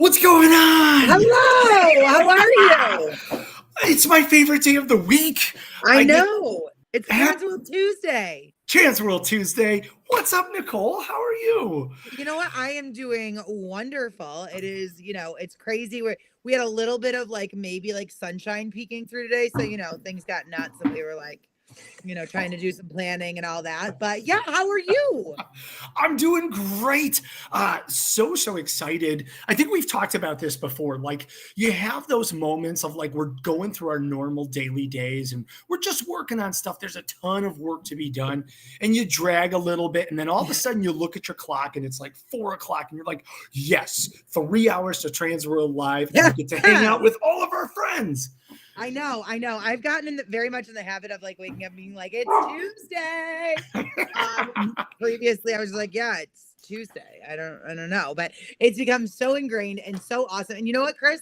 What's going on? Hello, how are you? It's my favorite day of the week. I know. It's Transworld Tuesday. Transworld Tuesday. What's up, Nicole? How are you? You know what? I am doing wonderful. It is, it's crazy. We had a little bit of maybe sunshine peeking through today. So, things got nuts and we were trying to do some planning and all that. But yeah, how are you? I'm doing great. So excited. I think we've talked about this before. You have those moments of we're going through our normal daily days and we're just working on stuff. There's a ton of work to be done and you drag a little bit. And then all of a sudden you look at your clock and it's 4 o'clock and you're like, yes, 3 hours to Transworld Live and we get to hang out with all of our friends. I know. I've gotten very much in the habit of waking up and being like, it's Tuesday. Previously, I was like, yeah, it's Tuesday. I don't know, but it's become so ingrained and so awesome. And you know what, Chris?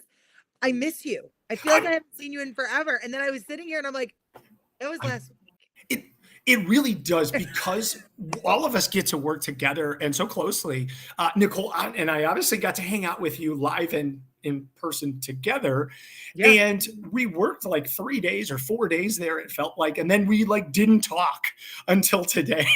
I miss you. I feel like I haven't seen you in forever. And then I was sitting here and I'm like, it was last week. It really does, because all of us get to work together and so closely. Nicole and I obviously got to hang out with you live and in person together. Yeah. And we worked 3 days or 4 days there, it felt like, and then we didn't talk until today.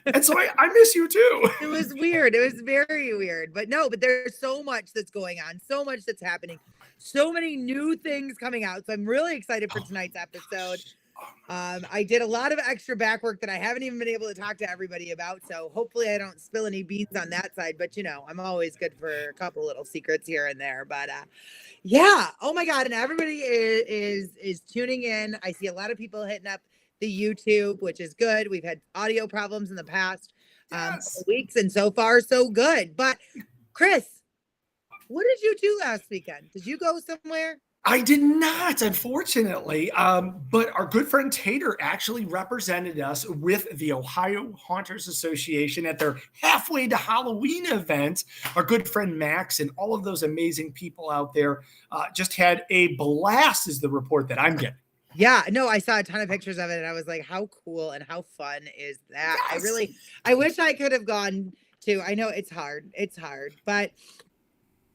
And so I miss you too. It was weird. It was very weird, but there's so much that's going on, so much that's happening, so many new things coming out. So I'm really excited for tonight's episode. I did a lot of extra back work that I haven't even been able to talk to everybody about. So hopefully I don't spill any beans on that side, but I'm always good for a couple little secrets here and there, but yeah. Oh my God. And everybody is tuning in. I see a lot of people hitting up the YouTube, which is good. We've had audio problems in the past weeks and so far so good. But Chris, what did you do last weekend? Did you go somewhere? I did not, unfortunately, but our good friend Tater actually represented us with the Ohio Haunters Association at their Halfway to Halloween event. Our good friend Max and all of those amazing people out there just had a blast, is the report that I'm getting. Yeah, no, I saw a ton of pictures of it and I was like, how cool and how fun is that? Yes. I wish I could have gone to. I know it's hard, but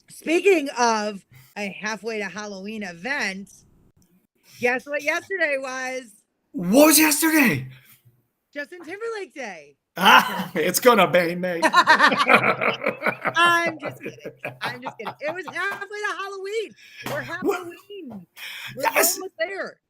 speaking of a Halfway to Halloween event, guess what yesterday was? What was yesterday? Justin Timberlake Day. It's gonna be me. I'm just kidding. It was halfway to Halloween. We're Halloween. We're almost there.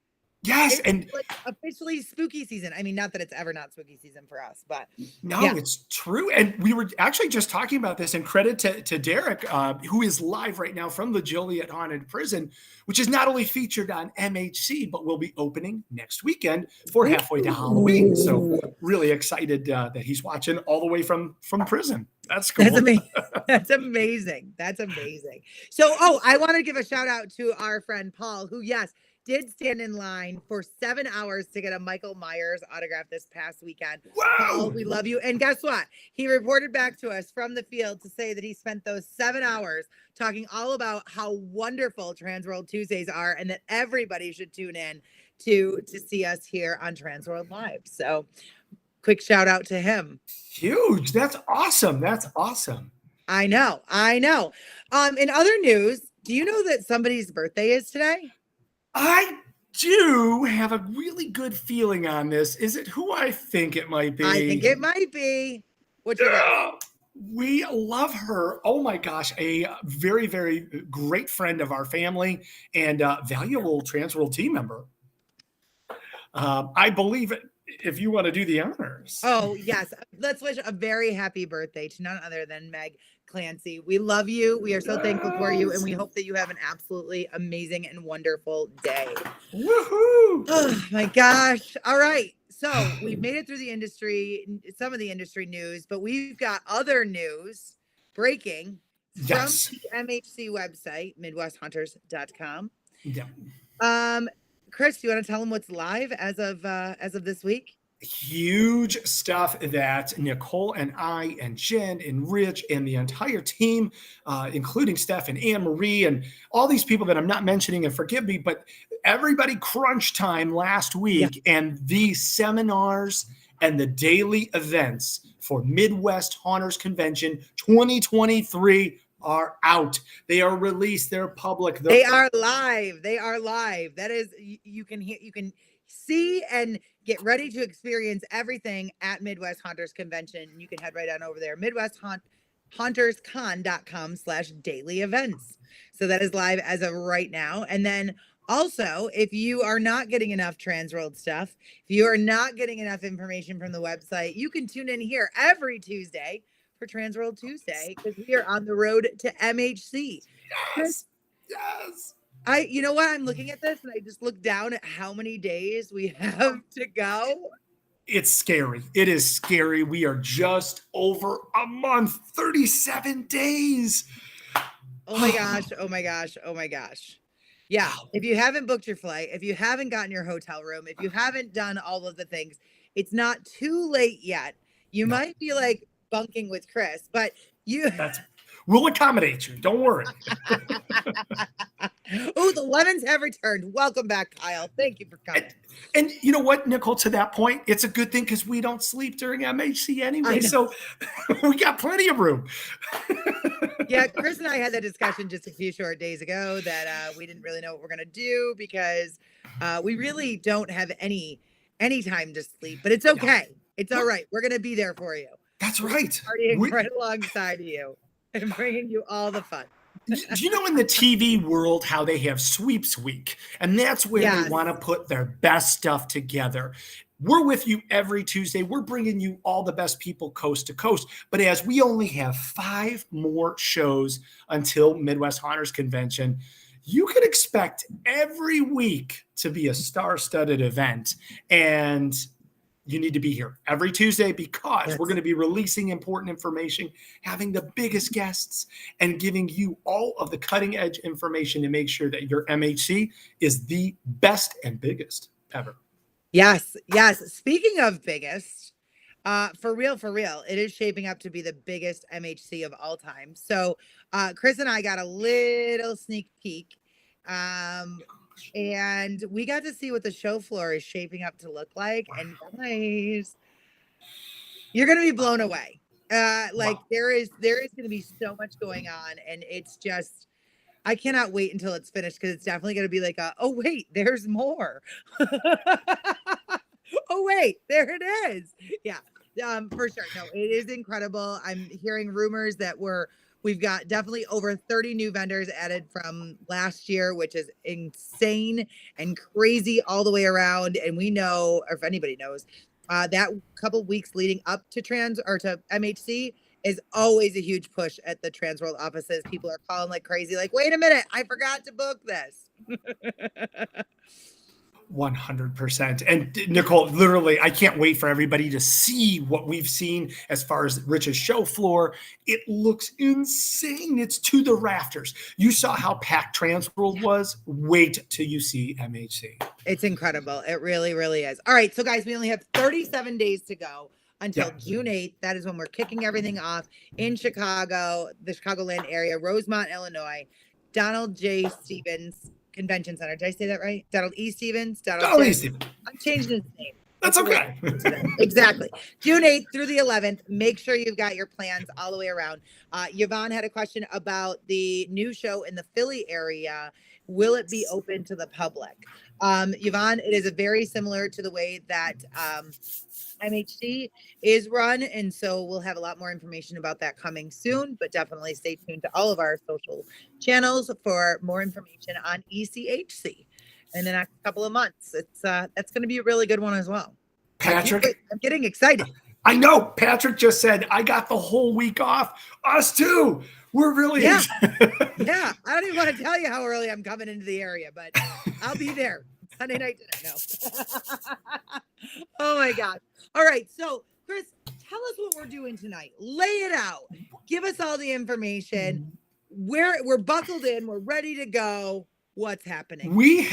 Yes, it's and officially spooky season. I mean, not that it's ever not spooky season for us, but no, yeah. It's true. And we were actually just talking about this, and credit to Derek, who is live right now from the Joliet Haunted Prison, which is not only featured on MHC, but will be opening next weekend for Halfway to Halloween. So really excited that he's watching all the way from prison. That's cool. That's amazing. That's amazing. So, I want to give a shout out to our friend Paul, who, yes, did stand in line for 7 hours to get a Michael Myers autograph this past weekend. Wow. Paul, we love you. And guess what? He reported back to us from the field to say that he spent those 7 hours talking all about how wonderful Transworld Tuesdays are and that everybody should tune in to see us here on Transworld Live. So quick shout out to him. Huge. That's awesome. I know. In other news, do you know that somebody's birthday is today? I do have a really good feeling on this. Is it who I think it might be? I think it might be. What you got? We love her. Oh my gosh, a very, very great friend of our family and valuable Transworld team member. I believe it. If you want to do the honors. Oh, yes. Let's wish a very happy birthday to none other than Meg Clancy. We love you. We are so thankful for you. And we hope that you have an absolutely amazing and wonderful day. Woohoo! Oh, my gosh. All right. So we've made it through the industry, some of the industry news, but we've got other news breaking from the MHC website, MidwestHunters.com. Yeah. Chris, do you want to tell them what's live as of this week? Huge stuff that Nicole and I and Jen and Rich and the entire team, including Steph and Anne Marie and all these people that I'm not mentioning, and forgive me, but everybody crunch time last week, and the seminars and the daily events for Midwest Haunters Convention 2023 are out. They are released. They're public. They are live. They are live. That is, you can hear, you can see and get ready to experience everything at Midwest Haunters Convention. You can head right on over there, MidwestHauntersCon.com/daily events. So that is live as of right now. And then also, if you are not getting enough Transworld stuff, if you are not getting enough information from the website, you can tune in here every Tuesday for Transworld Tuesday, because we are on the road to MHC. Yes. Yes. You know what? I'm looking at this and I just look down at how many days we have to go. It's scary. It is scary. We are just over a month, 37 days. Oh my gosh. Oh my gosh. Oh my gosh. Yeah. If you haven't booked your flight, if you haven't gotten your hotel room, if you haven't done all of the things, it's not too late yet. You might be like bunking with Chris, but we'll accommodate you. Don't worry. Oh, the lemons have returned. Welcome back, Kyle. Thank you for coming. And you know what, Nicole, to that point, it's a good thing because we don't sleep during MHC anyway. So we got plenty of room. Yeah, Chris and I had that discussion just a few short days ago that we didn't really know what we're going to do because we really don't have any time to sleep. But it's okay. It's all right. We're going to be there for you. That's right. Partying right alongside you and bringing you all the fun. Do you know in the TV world how they have sweeps week? And that's where they want to put their best stuff together. We're with you every Tuesday. We're bringing you all the best people coast to coast. But as we only have 5 more shows until Midwest Haunters Convention, you can expect every week to be a star-studded event. And you need to be here every Tuesday because we're going to be releasing important information, having the biggest guests, and giving you all of the cutting edge information to make sure that your MHC is the best and biggest ever. Yes. Yes. Speaking of biggest, for real, it is shaping up to be the biggest MHC of all time. So Chris and I got a little sneak peek. And we got to see what the show floor is shaping up to look like. And guys, you're going to be blown away. There is going to be so much going on. And it's just, I cannot wait until it's finished because it's definitely going to be like, oh, wait, there's more. Oh, wait, there it is. Yeah, for sure. No, it is incredible. I'm hearing rumors that we've got definitely over 30 new vendors added from last year, which is insane and crazy all the way around. And we know, or if anybody knows, that couple weeks leading up to to MHC is always a huge push at the Transworld offices. People are calling like crazy, like, wait a minute, I forgot to book this. 100%. And Nicole, literally, I can't wait for everybody to see what we've seen as far as Rich's show floor. It looks insane. It's to the rafters. You saw how packed Transworld was. Wait till you see MHC. It's incredible. It really, really is. All right. So guys, we only have 37 days to go until June 8th. That is when we're kicking everything off in Chicago, the Chicagoland area, Rosemont, Illinois, Donald J. Stevens Convention Center. Did I say that right? Donald E. Stevens? Donald E. Stevens. I'm changing his name. That's okay. Exactly. June 8th through the 11th. Make sure you've got your plans all the way around. Yvonne had a question about the new show in the Philly area. Will it be open to the public? Yvonne, it is very similar to the way that MHC is run. And so we'll have a lot more information about that coming soon, but definitely stay tuned to all of our social channels for more information on ECHC in the next couple of months. That's going to be a really good one as well. Patrick, I'm getting excited. I know. Patrick just said, I got the whole week off. Us too. We're really excited. Yeah. I don't even want to tell you how early I'm coming into the area, but I'll be there Sunday night dinner. No. Oh my God. All right. So Chris, tell us what we're doing tonight. Lay it out. Give us all the information. We're buckled in. We're ready to go. What's happening? We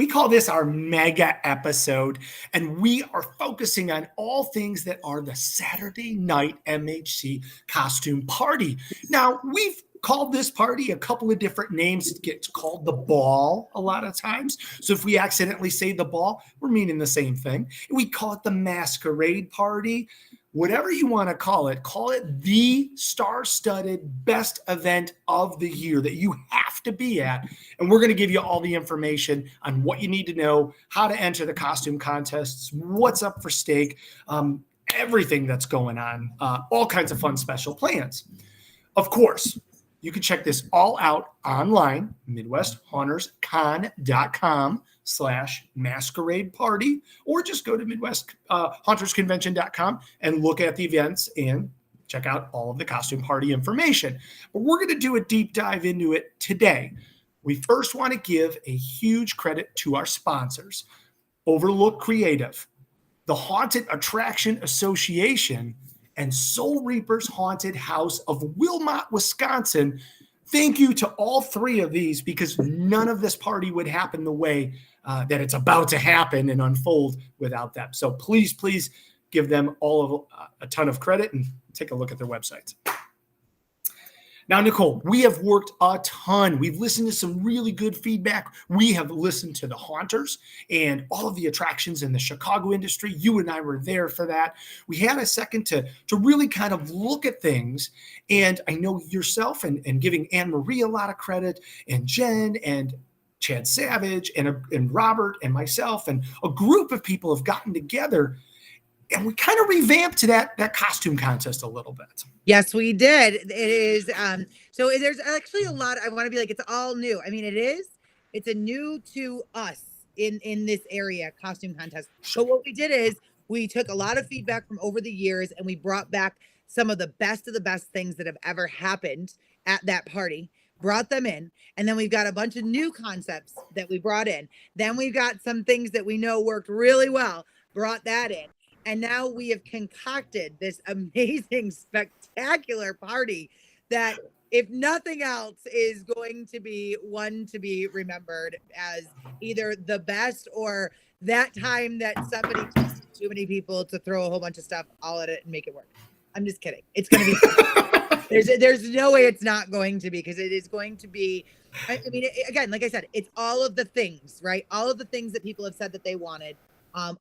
call this our mega episode, and we are focusing on all things that are the Saturday night MHC costume party. Now, we've called this party a couple of different names. It gets called the ball a lot of times. So if we accidentally say the ball, we're meaning the same thing. We call it the masquerade party. whatever you want to call it the star-studded best event of the year that you have to be at. And we're going to give you all the information on what you need to know, how to enter the costume contests, what's up for stake, everything that's going on, all kinds of fun special plans. Of course, you can check this all out online, MidwestHuntersCon.com/masquerade party, or just go to MidwestHuntersConvention.com and look at the events and check out all of the costume party information. But we're going to do a deep dive into it today. We first want to give a huge credit to our sponsors, Overlook Creative, the Haunted Attraction Association, and Soul Reapers Haunted House of Wilmot, Wisconsin. Thank you to all three of these, because none of this party would happen the way that it's about to happen and unfold without them. So please give them all of a ton of credit and take a look at their websites. Now, Nicole, we have worked a ton. We've listened to some really good feedback. We have listened to the Haunters and all of the attractions in the Chicago industry. You and I were there for that. We had a second to really kind of look at things. And I know yourself and giving Anne Marie a lot of credit, and Jen and Chad Savage and Robert and myself and a group of people have gotten together, and we kind of revamped that costume contest a little bit. Yes, we did. It is. So there's actually a lot. I want to be like, it's all new. I mean, it's a new to us in this area costume contest. So what we did is we took a lot of feedback from over the years, and we brought back some of the best things that have ever happened at that party, brought them in. And then we've got a bunch of new concepts that we brought in. Then we've got some things that we know worked really well, brought that in. And now we have concocted this amazing, spectacular party that, if nothing else, is going to be one to be remembered as either the best or that time that somebody trusted too many people to throw a whole bunch of stuff all at it and make it work. I'm just kidding. It's going to be fun. There's no way it's not going to be, because it is going to be. I mean, again, like I said, it's all of the things, right? All of the things that people have said that they wanted.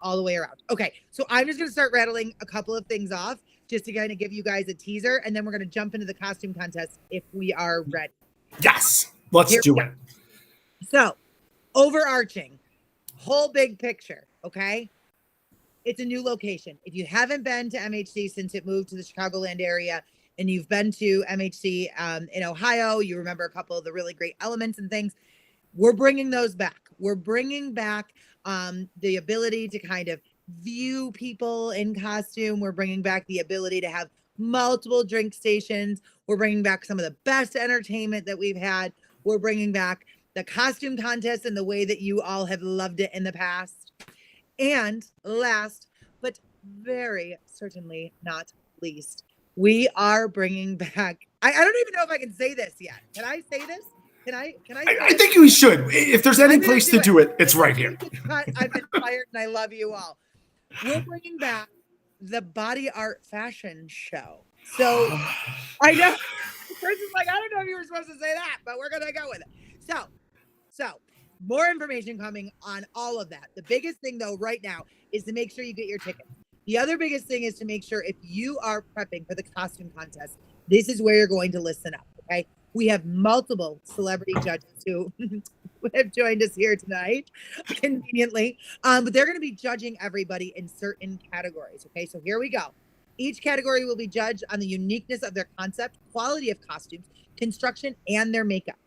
All the way around. Okay, so I'm just going to start rattling a couple of things off just to kind of give you guys a teaser, and then we're going to jump into the costume contest if we are ready. Yes, let's do it. So, overarching, whole big picture, okay? It's a new location. If you haven't been to MHC since it moved to the Chicagoland area, and you've been to MHC in Ohio, you remember a couple of the really great elements and things, we're bringing those back. We're bringing back the ability to kind of view people in costume. We're bringing back the ability to have multiple drink stations. We're bringing back some of the best entertainment that we've had. We're bringing back the costume contest in the way that you all have loved it in the past. And last, but very certainly not least, we are bringing back, I don't even know if I can say this yet. Can I say this? Can I I think we should. If there's any place to do it, it's right here. I've been fired, and I love you all. We're bringing back the body art fashion show. So I know the person's like, I don't know if you were supposed to say that, but we're gonna go with it. So more information coming on all of that. The biggest thing, though, right now is to make sure you get your tickets. The other biggest thing is to make sure, if you are prepping for the costume contest, this is where you're going to listen up. Okay. We have multiple celebrity judges who have joined us here tonight, conveniently. But they're going to be judging everybody in certain categories. Okay, so here we go. Each category will be judged on the uniqueness of their concept, quality of costumes, construction, and their makeup.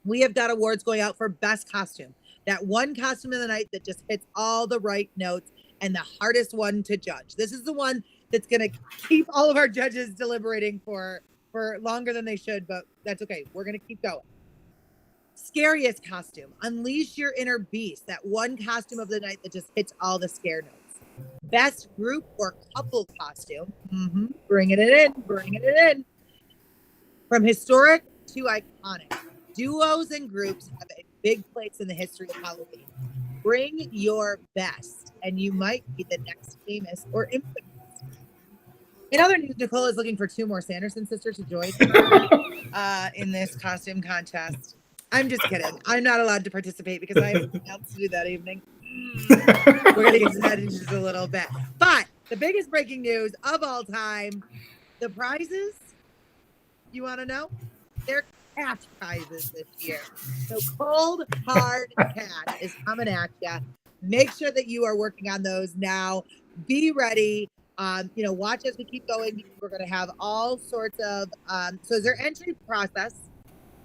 We have got awards going out for best costume. That one costume of the night that just hits all the right notes and the hardest one to judge. This is the one that's going to keep all of our judges deliberating for longer than they should, but that's okay. We're going to keep going. Scariest costume. Unleash your inner beast. That one costume of the night that just hits all the scare notes. Best group or couple costume. Bringing it in. From historic to iconic. Duos and groups have a big place in the history of Halloween. Bring your best, and you might be the next famous or infamous. In other news, Nicole is looking for 2 more Sanderson sisters to join in this costume contest. I'm just kidding. I'm not allowed to participate because I have something else to do that evening. We're going to get to that in just a little bit. But the biggest breaking news of all time. The prizes, you want to know? They're cash prizes this year. So cold, hard cash is coming at you. Make sure that you are working on those now. Be ready. Watch as we keep going. We're going to have all sorts of, so is there entry process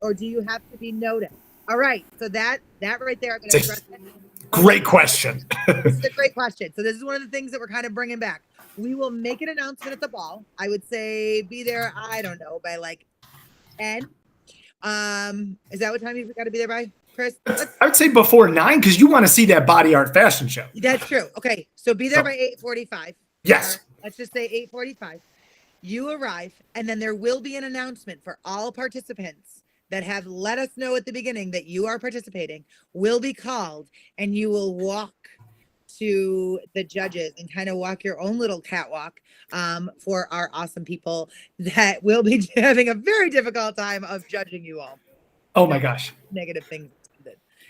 or do you have to be noticed? All right. So that right there, I'm going to address it. Great question. This is a great question. So this is one of the things that we're kind of bringing back. We will make an announcement at the ball. I would say be there, I don't know, by like 10. Is that what time you've got to be there by, Chris? I would say before 9 because you want to see that body art fashion show. That's true. Okay. So be there by 8:45. Yes. Let's just say 8:45. You arrive, and then there will be an announcement for all participants that have let us know at the beginning that you are participating will be called, and you will walk to the judges and kind of walk your own little catwalk for our awesome people that will be having a very difficult time of judging you all. Oh my gosh. Negative things.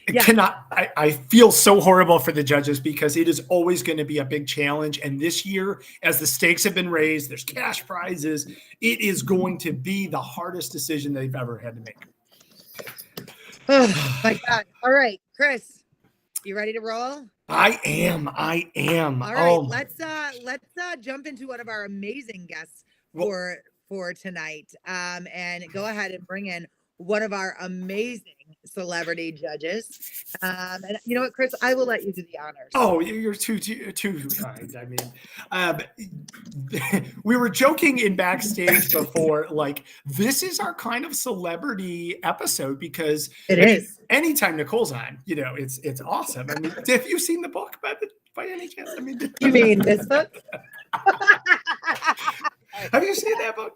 Yeah. I feel so horrible for the judges because it is always going to be a big challenge. And this year, as the stakes have been raised, there's cash prizes. It is going to be the hardest decision they've ever had to make. Oh my God. All right, Chris, you ready to roll? I am. All right, let's jump into one of our amazing guests for tonight. And go ahead and bring in one of our amazing celebrity judges. And you know what, Chris, I will let you do the honors. Oh, you're too kind. I mean, we were joking in backstage before, like, this is our kind of celebrity episode because it is. Anytime Nicole's on, it's awesome. I mean, have you seen the book by any chance? I mean, you mean this book? Have you seen that book?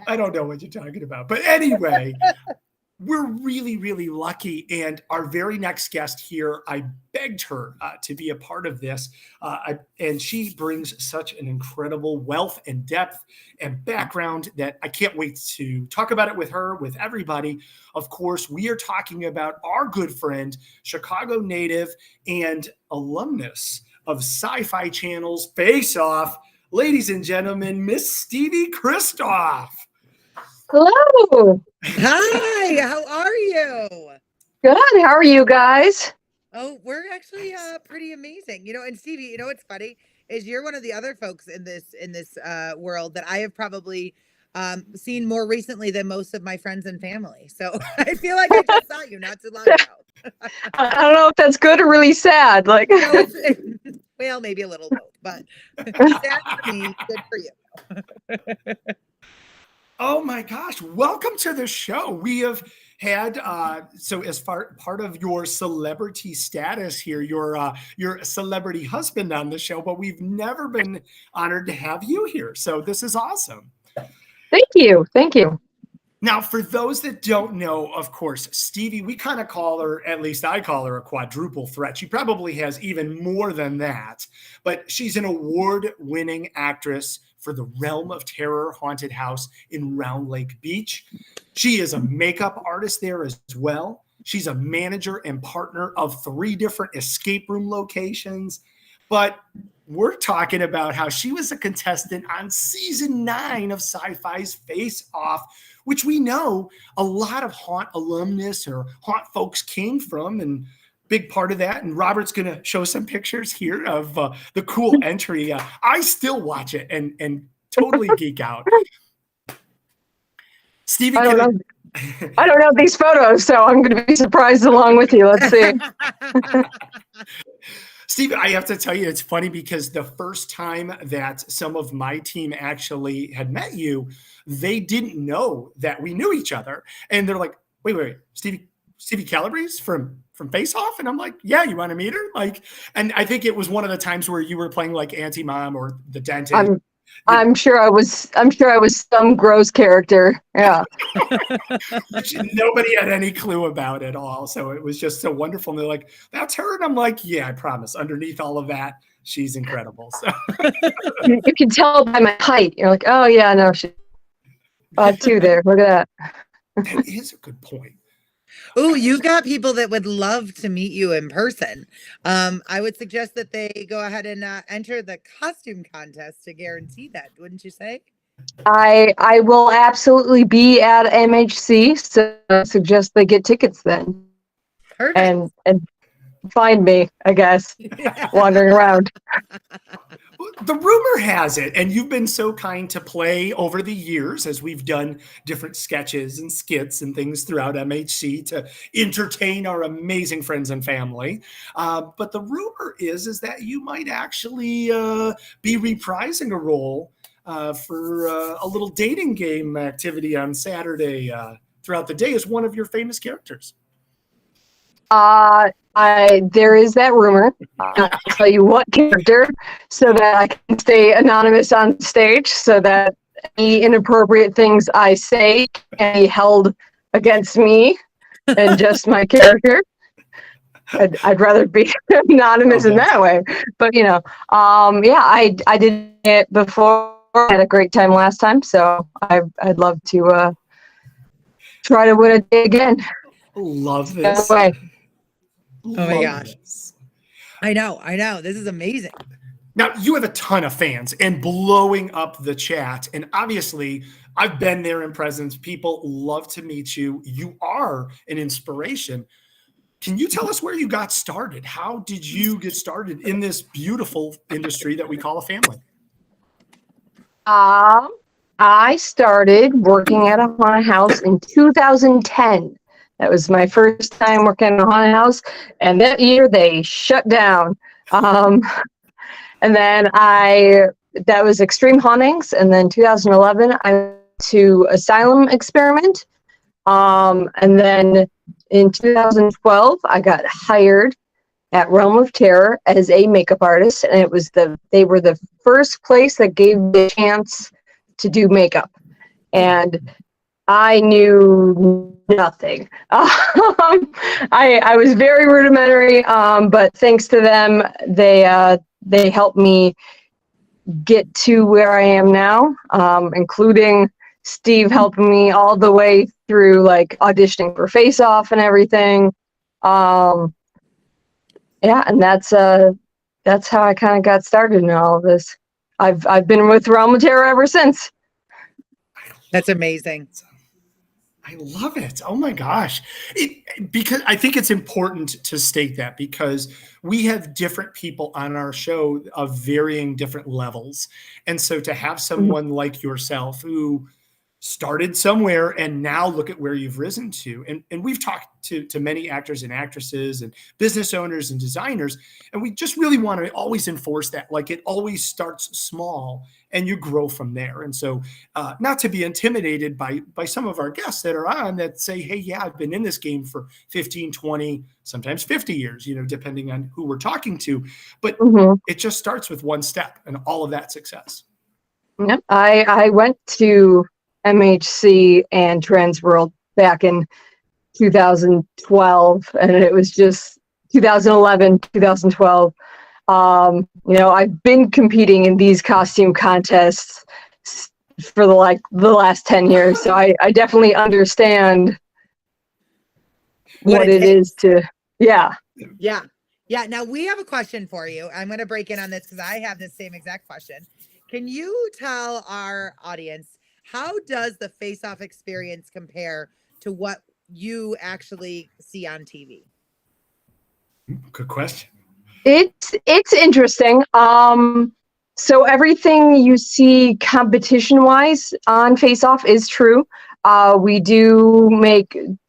I don't know what you're talking about, but anyway. We're really, really lucky. And our very next guest here, I begged her to be a part of this. And she brings such an incredible wealth and depth and background that I can't wait to talk about it with her, with everybody. Of course, we are talking about our good friend, Chicago native and alumnus of Syfy Channel's Face Off. Ladies and gentlemen, Miss Stevie Kristof. Hello. Hi, how are you? Good. How are you guys? Oh, we're actually pretty amazing. And Stevie, what's funny is you're one of the other folks in this world that I have probably seen more recently than most of my friends and family. So I feel like I just saw you not too long ago. I don't know if that's good or really sad. Like, well, maybe a little both, but sad for me, good for you. Oh my gosh, welcome to the show. We have had, so as part of your celebrity status here, your celebrity husband on the show, but we've never been honored to have you here. So this is awesome. Thank you. Thank you. Now, for those that don't know, of course, Stevie, we kind of call her, at least I call her a quadruple threat. She probably has even more than that, but she's an award-winning actress for the Realm of Terror haunted house in Round Lake Beach. She is a makeup artist there as well. She's a manager and partner of 3 different escape room locations. But we're talking about how she was a contestant on season 9 of Syfy's Face Off, which we know a lot of haunt alumnus or haunt folks came from, and big part of that. And Robert's going to show some pictures here of the cool entry. I still watch it and totally geek out. Stevie, I don't know these photos, so I'm going to be surprised along with you. Let's see. Steve, I have to tell you, it's funny because the first time that some of my team actually had met you, they didn't know that we knew each other. And they're like, wait, Stevie Calabrese from Face Off? And I'm like, yeah, you want to meet her? And I think it was one of the times where you were playing like Auntie Mom or the dentist. I'm sure I was some gross character. Yeah. Nobody had any clue about it all. So it was just so wonderful. And they're like, that's her. And I'm like, yeah, I promise. Underneath all of that, she's incredible. So you can tell by my height. You're like, oh yeah, no, she's 5'2" there. Look at that. That is a good point. Oh, you've got people that would love to meet you in person. I would suggest that they go ahead and enter the costume contest to guarantee that, wouldn't you say? I will absolutely be at MHC, so I suggest they get tickets then Perfect. and find me, I guess, wandering around. The rumor has it, and you've been so kind to play over the years as we've done different sketches and skits and things throughout MHC to entertain our amazing friends and family. But the rumor is that you might actually be reprising a role for a little dating game activity on Saturday throughout the day as one of your famous characters. There is that rumor. I'll tell you what character so that I can stay anonymous on stage so that any inappropriate things I say can be held against me and just my character. I'd rather be anonymous in that way. But, yeah, I did it before. I had a great time last time, so I'd love to try to win a day again. Love this. Oh my gosh. I know. This is amazing. Now, you have a ton of fans and blowing up the chat. And obviously, I've been there in presence. People love to meet you. You are an inspiration. Can you tell us where you got started? How did you get started in this beautiful industry that we call a family? I started working at a haunted house in 2010. That was my first time working in a haunted house, and that year they shut down. And then that was Extreme Hauntings, and then 2011 I went to Asylum Experiment. And then in 2012 I got hired at Realm of Terror as a makeup artist, and they were the first place that gave me a chance to do makeup, and I knew nothing. I was very rudimentary, but thanks to them, they helped me get to where I am now, including Steve helping me all the way through like auditioning for Face Off and everything. And that's how I kind of got started in all of this. I've been with Realm of Terror ever since. That's amazing. I love it. Oh my gosh. Because I think it's important to state that because we have different people on our show of varying different levels. And so to have someone like yourself who started somewhere and now look at where you've risen to. And we've talked to many actors and actresses and business owners and designers. And we just really want to always enforce that. Like it always starts small and you grow from there. And so not to be intimidated by some of our guests that are on that say, hey, yeah, I've been in this game for 15, 20, sometimes 50 years, depending on who we're talking to. But it just starts with one step and all of that success. Yep. I went to MHC and Transworld back in 2012, and it was just 2011, 2012. I've been competing in these costume contests for the last 10 years, so I definitely understand what it is to, yeah. Now we have a question for you. I'm going to break in on this because I have the same exact question. Can you tell our audience, how does the Face Off experience compare to what you actually see on TV? Good question. It's interesting. So everything you see competition-wise on Face Off is true. We do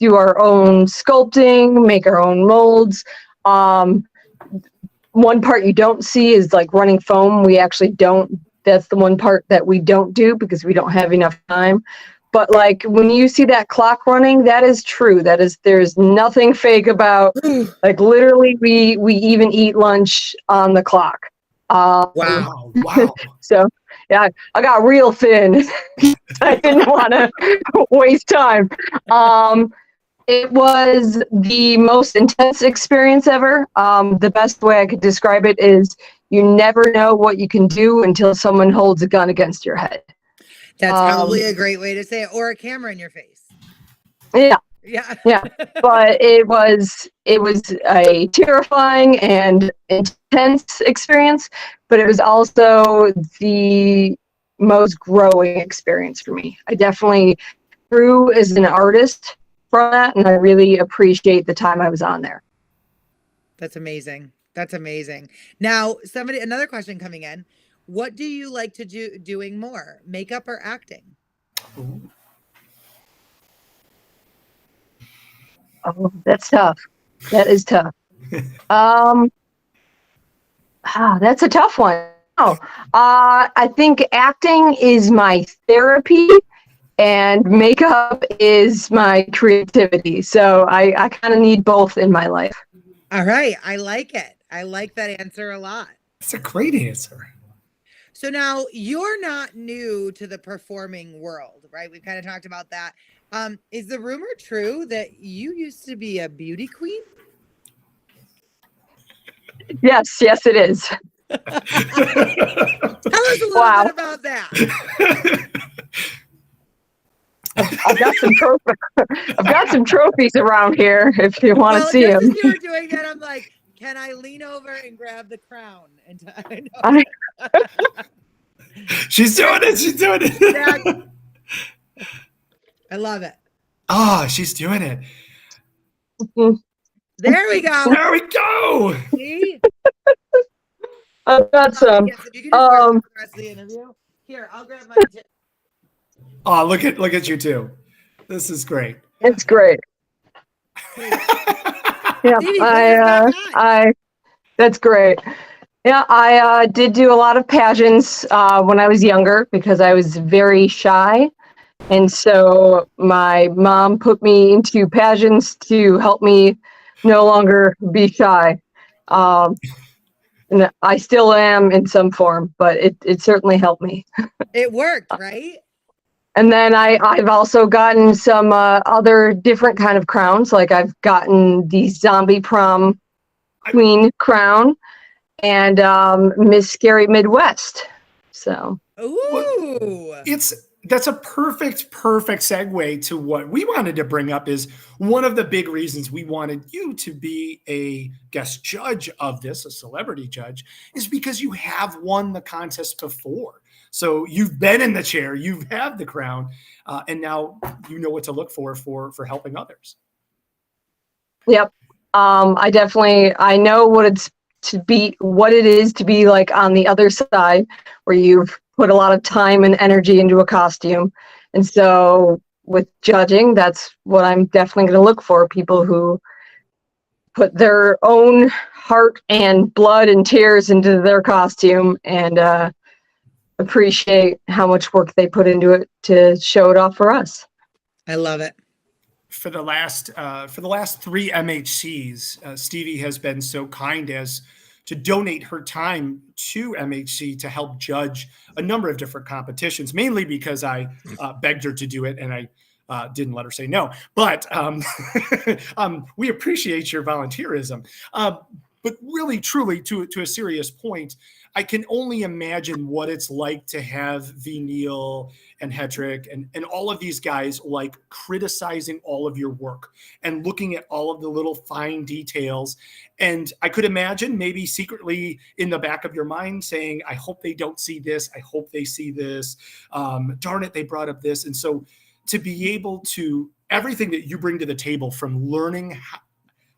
our own sculpting, make our own molds. One part you don't see is like running foam. We actually don't. That's the one part that we don't do because we don't have enough time. But like when you see that clock running, that is true. There's nothing fake about, like literally we even eat lunch on the clock. Wow. So yeah, I got real thin. I didn't want to waste time. It was the most intense experience ever. The best way I could describe it is you never know what you can do until someone holds a gun against your head. That's probably a great way to say it, or a camera in your face. Yeah. Yeah. Yeah, but it was a terrifying and intense experience, but it was also the most growing experience for me. I definitely grew as an artist from that, and I really appreciate the time I was on there. That's amazing. That's amazing. Now, another question coming in. What do you like to do doing more, makeup or acting? Ooh. Oh, that's tough. That is tough. That's a tough one. Oh, I think acting is my therapy and makeup is my creativity. So I kind of need both in my life. All right. I like it. I like that answer a lot. That's a great answer. So now you're not new to the performing world, right? We've kind of talked about that. Is the rumor true that you used to be a beauty queen? Yes, it is. Tell us a little bit about that. I've got some trophies around here if you want to see them. Just as you were doing that, I'm like, can I lean over and grab the crown? And She's doing it. She's doing it. Yeah. I love it. Oh, she's doing it. There we go. There we go. See? I've got some. Yes, if you can just grab the rest of the interview. Here, I'll grab mine too. Oh, look at you two. This is great. It's great. Yeah, Stevie, that's great. Yeah, I did do a lot of pageants when I was younger because I was very shy. And so my mom put me into pageants to help me no longer be shy. And I still am in some form, but it certainly helped me. It worked, right? And then I've also gotten some other different kind of crowns. Like I've gotten the Zombie Prom Queen crown and Miss Scary Midwest. So. Ooh. That's a perfect segue to what we wanted to bring up. Is one of the big reasons we wanted you to be a guest judge of this, a celebrity judge, is because you have won the contest before. So you've been in the chair, you've had the crown, and now you know what to look for helping others. Yep. I know what it is to be like on the other side where you've put a lot of time and energy into a costume. And so with judging, that's what I'm definitely going to look for, people who put their own heart and blood and tears into their costume and appreciate how much work they put into it to show it off for us. I love it. For the last 3 MHCs, Stevie has been so kind as to donate her time to MHC to help judge a number of different competitions, mainly because I begged her to do it and I didn't let her say no. But we appreciate your volunteerism. But really, truly, to a serious point, I can only imagine what it's like to have V. Neil and Hedrick and all of these guys like criticizing all of your work and looking at all of the little fine details. And I could imagine maybe secretly in the back of your mind saying, I hope they don't see this. I hope they see this. Darn it, they brought up this. And so to be able to, everything that you bring to the table from learning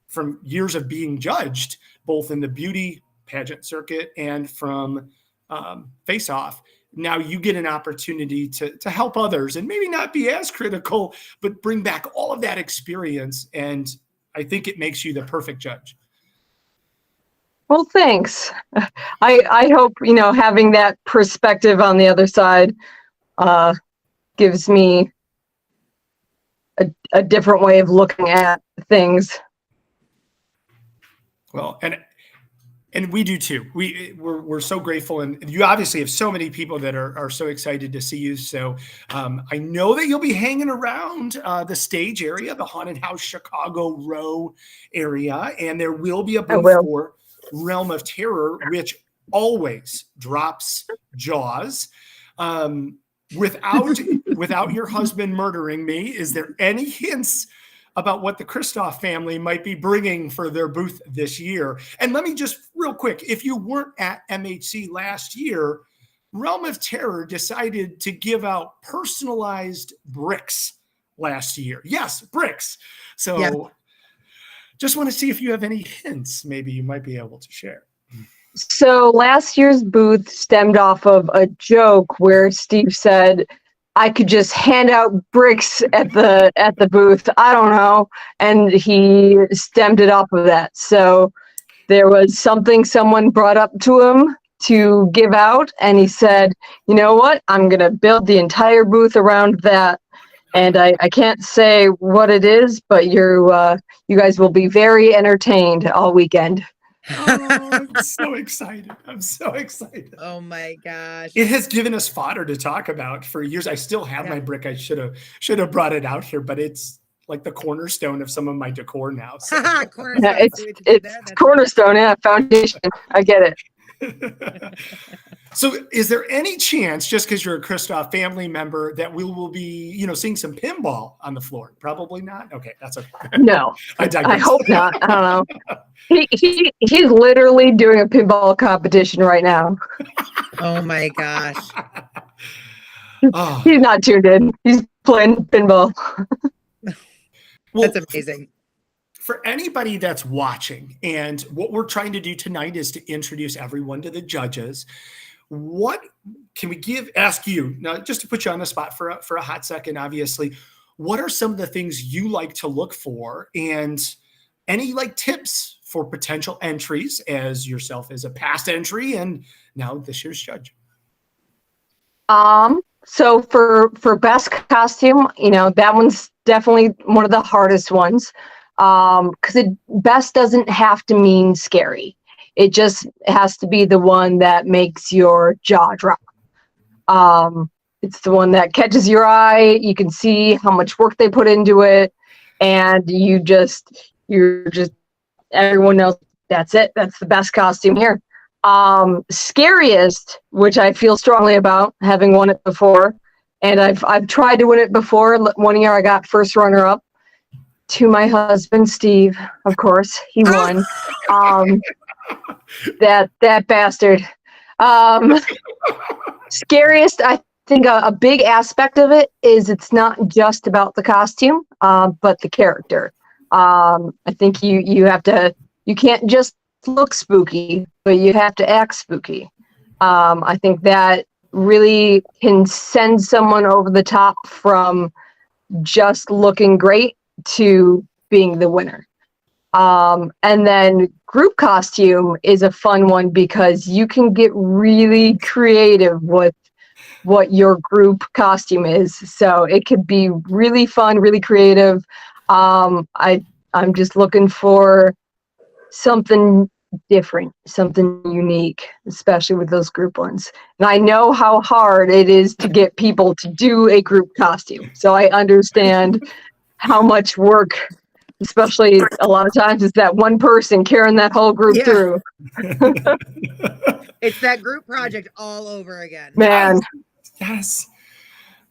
from years of being judged, both in the beauty pageant circuit and from Face Off, now you get an opportunity to help others and maybe not be as critical, but bring back all of that experience. And I think it makes you the perfect judge. Well, thanks. I hope, having that perspective on the other side gives me a different way of looking at things. Well, and we do too. We're so grateful, and you obviously have so many people that are so excited to see you. So I know that you'll be hanging around the stage area, the Haunted House Chicago Row area, and there will be a booth for Realm of Terror, which always drops jaws. Without your husband murdering me, is there any hints about what the Kristof family might be bringing for their booth this year. And let me just real quick, if you weren't at MHC last year, Realm of Terror decided to give out personalized bricks last year. Yes, bricks. So just want to see if you have any hints maybe you might be able to share. So last year's booth stemmed off of a joke where Steve said, I could just hand out bricks at the booth. I don't know. And he stemmed it off of that. So there was something someone brought up to him to give out. And he said, you know what? I'm going to build the entire booth around that. And I can't say what it is, but you guys will be very entertained all weekend. Oh, I'm so excited. I'm so excited. Oh my gosh. It has given us fodder to talk about for years. I still have my brick. I should have brought it out here, but it's like the cornerstone of some of my decor now. So. Cornerstone. Yeah, it's cornerstone, foundation. I get it. So is there any chance, just because you're a Kristof family member, that we will be, seeing some pinball on the floor? Probably not. Okay, that's okay. No, I hope not. I don't know. He's literally doing a pinball competition right now. Oh my gosh. Oh. He's not tuned in. He's playing pinball. That's amazing. For anybody that's watching, and what we're trying to do tonight is to introduce everyone to the judges. What can we ask you now, just to put you on the spot for a hot second, obviously, what are some of the things you like to look for, and any tips for potential entries as yourself as a past entry and now this year's judge? So for best costume, that one's definitely one of the hardest ones. Because best doesn't have to mean scary. It just has to be the one that makes your jaw drop. It's the one that catches your eye. You can see how much work they put into it, and you're just everyone knows that's it. That's the best costume here. Scariest, which I feel strongly about, having won it before, and I've tried to win it before. One year I got first runner up. To my husband, Steve, of course, he won. That bastard. Scariest, I think a big aspect of it is it's not just about the costume, but the character. I think you can't just look spooky, but you have to act spooky. I think that really can send someone over the top from just looking great to being the winner. And then group costume is a fun one because you can get really creative with what your group costume is. So it could be really fun, really creative. I'm just looking for something different, something unique, especially with those group ones. And I know how hard it is to get people to do a group costume. So I understand how much work, especially a lot of times, is that one person carrying that whole group through. It's that group project all over again. Man. Yes.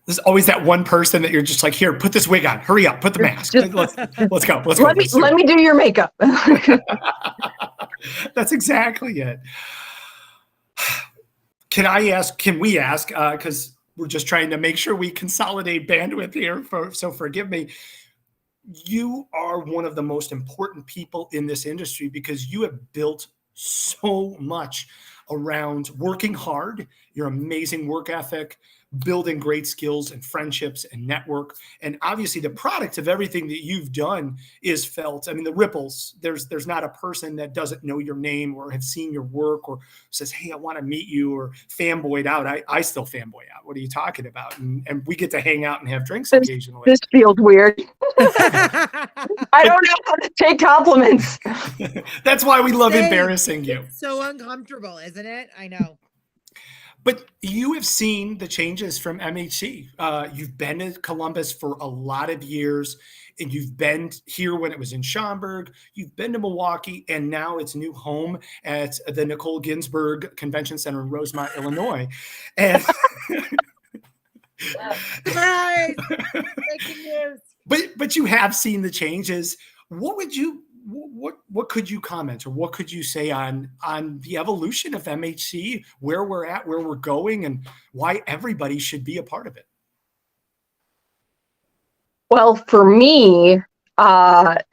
There's always that one person that you're just like, here, put this wig on. Hurry up, put the mask. Let's go. Let me do your makeup. That's exactly it. Can we ask, because we're just trying to make sure we consolidate bandwidth here, so forgive me. You are one of the most important people in this industry because you have built so much around working hard, your amazing work ethic, building great skills and friendships and network. And obviously the product of everything that you've done is felt. I mean, the ripples, there's not a person that doesn't know your name or have seen your work or says, hey, I want to meet you, or fanboyed out. I still fanboy out. What are you talking about? And we get to hang out and have drinks occasionally. This feels weird. I don't know how to take compliments. That's why we love embarrassing you. It's so uncomfortable, isn't it? I know. But you have seen the changes from MHC. You've been to Columbus for a lot of years, and you've been here when it was in Schaumburg. You've been to Milwaukee, and now it's new home at the Nicole Ginsburg Convention Center in Rosemont, Illinois. And Surprise! Breaking news. but you have seen the changes. What could you comment, or what could you say on the evolution of MHC, where we're at, where we're going, and why everybody should be a part of it? Well, for me,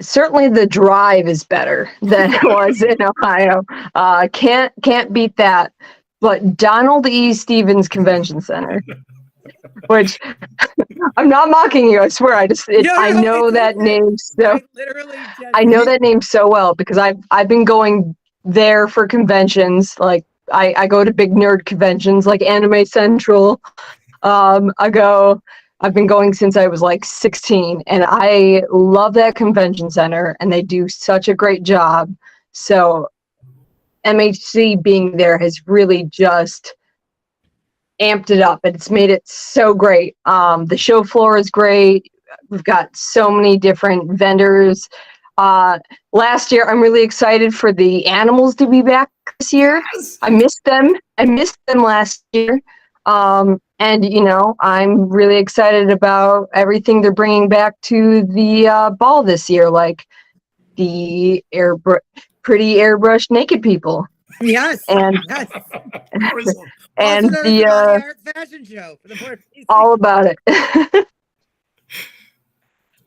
certainly the drive is better than it was in Ohio. Can't beat that. But Donald E. Stevens Convention Center, which I'm not mocking you. I swear. I know that name so. I know that name so well because I've been going there for conventions. Like I go to big nerd conventions like Anime Central. I've been going since I was like 16, and I love that convention center, and they do such a great job. So MHC being there has really just amped it up. It's made it so great. The show floor is great. We've got so many different vendors. Last year, I'm really excited for the animals to be back this year. Yes. I missed them last year. And, I'm really excited about everything they're bringing back to the ball this year, like the pretty airbrushed naked people. Yes. And, yes. and also the art fashion show for the all about it. I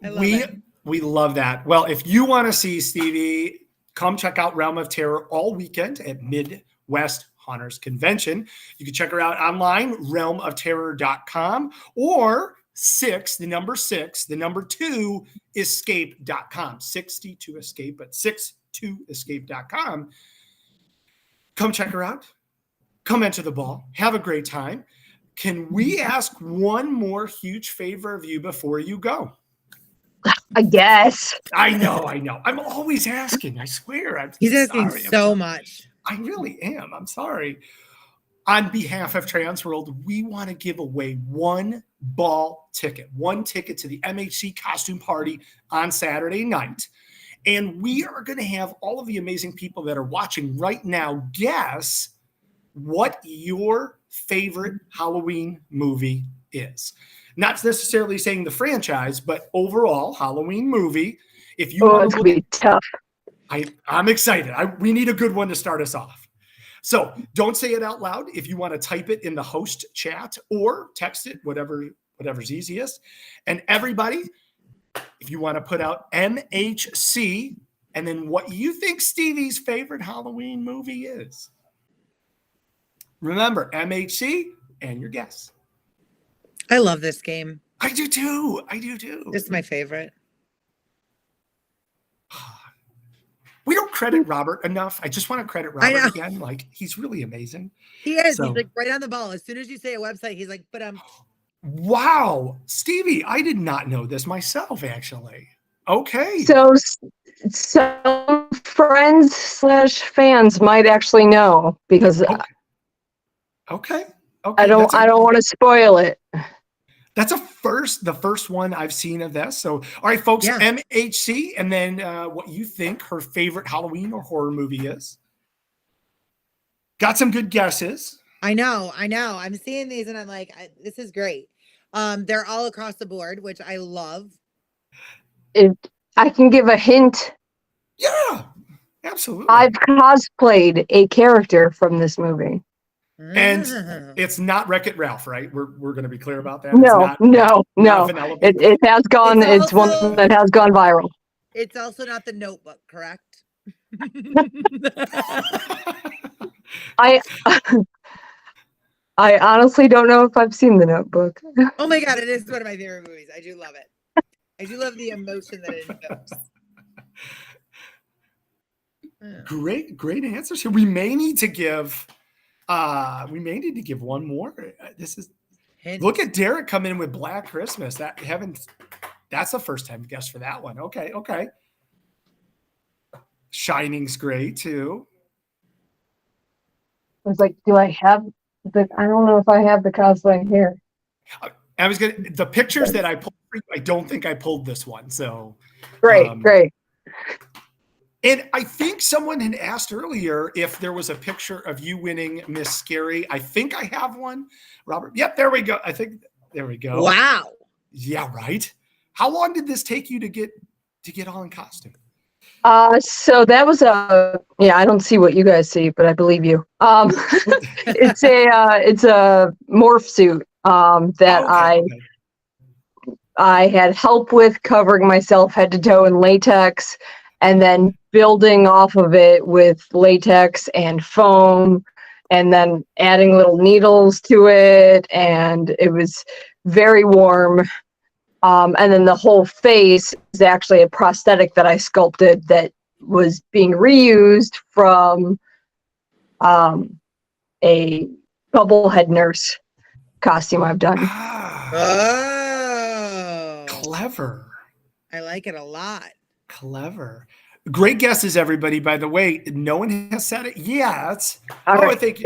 love it. We love that. Well, if you want to see Stevie, come check out Realm of Terror all weekend at Midwest Hunters Convention. You can check her out online, realmofterror.com, or 2 escape.com. 62 escape, but 62escape.com. Come check her out. Come enter the ball. Have a great time. Can we ask one more huge favor of you before you go? I guess. I know. I'm always asking. I swear. He's asking so much. I really am. I'm sorry. On behalf of Transworld, we want to give away one ticket to the MHC Costume Party on Saturday night. And we are going to have all of the amazing people that are watching right now guess what your favorite Halloween movie is. Not necessarily saying the franchise, but overall Halloween movie. If you want it's going to be tough. I'm excited. We need a good one to start us off. So don't say it out loud. If you want to type it in the host chat or text it, whatever's easiest. And everybody, if you want to put out MHC and then what you think Stevie's favorite Halloween movie is. Remember, MHC and your guess. I love this game. I do too. This is my favorite. We don't credit Robert enough. I just want to credit Robert again. Like, he's really amazing. He is. He's like right on the ball. As soon as you say a website, he's like, but wow. Stevie, I did not know this myself, actually. Okay. So some friends/fans might actually know because okay. I don't want to spoil it. That's the first one I've seen of this. So, all right, folks, MHC, and then what you think her favorite Halloween or horror movie is. Got some good guesses. I know. I'm seeing these and I'm like, this is great. They're all across the board, which I love. If I can give a hint. Yeah, absolutely. I've cosplayed a character from this movie. And it's not Wreck-It Ralph, right? We're going to be clear about that. No. Vanellope. It has gone. It's one that has gone viral. It's also not The Notebook, correct? I honestly don't know if I've seen The Notebook. Oh my God, it is one of my favorite movies. I do love it. I do love the emotion that it invokes. Great answers here. We may need to give one more. Look at Derek coming in with Black Christmas. That's the first time guess for that one. Okay. Shining's great too. I was like, I don't know if I have the cosplay here. The pictures that I pulled, I don't think I pulled this one. So great. And I think someone had asked earlier if there was a picture of you winning Miss Scary. I think I have one, Robert. Yep, there we go. There we go. Wow. Yeah, right. how long did this take you to get all in costume? So that was I don't see what you guys see, but I believe you. It's a morph suit that I had help with covering myself head to toe in latex, and then building off of it with latex and foam, and then adding little needles to it, and it was very warm. And then the whole face is actually a prosthetic that I sculpted that was being reused from a bubblehead nurse costume I've done. Oh, clever. I like it a lot. Clever. Great guesses, everybody. By the way, no one has said it yet. Right. I think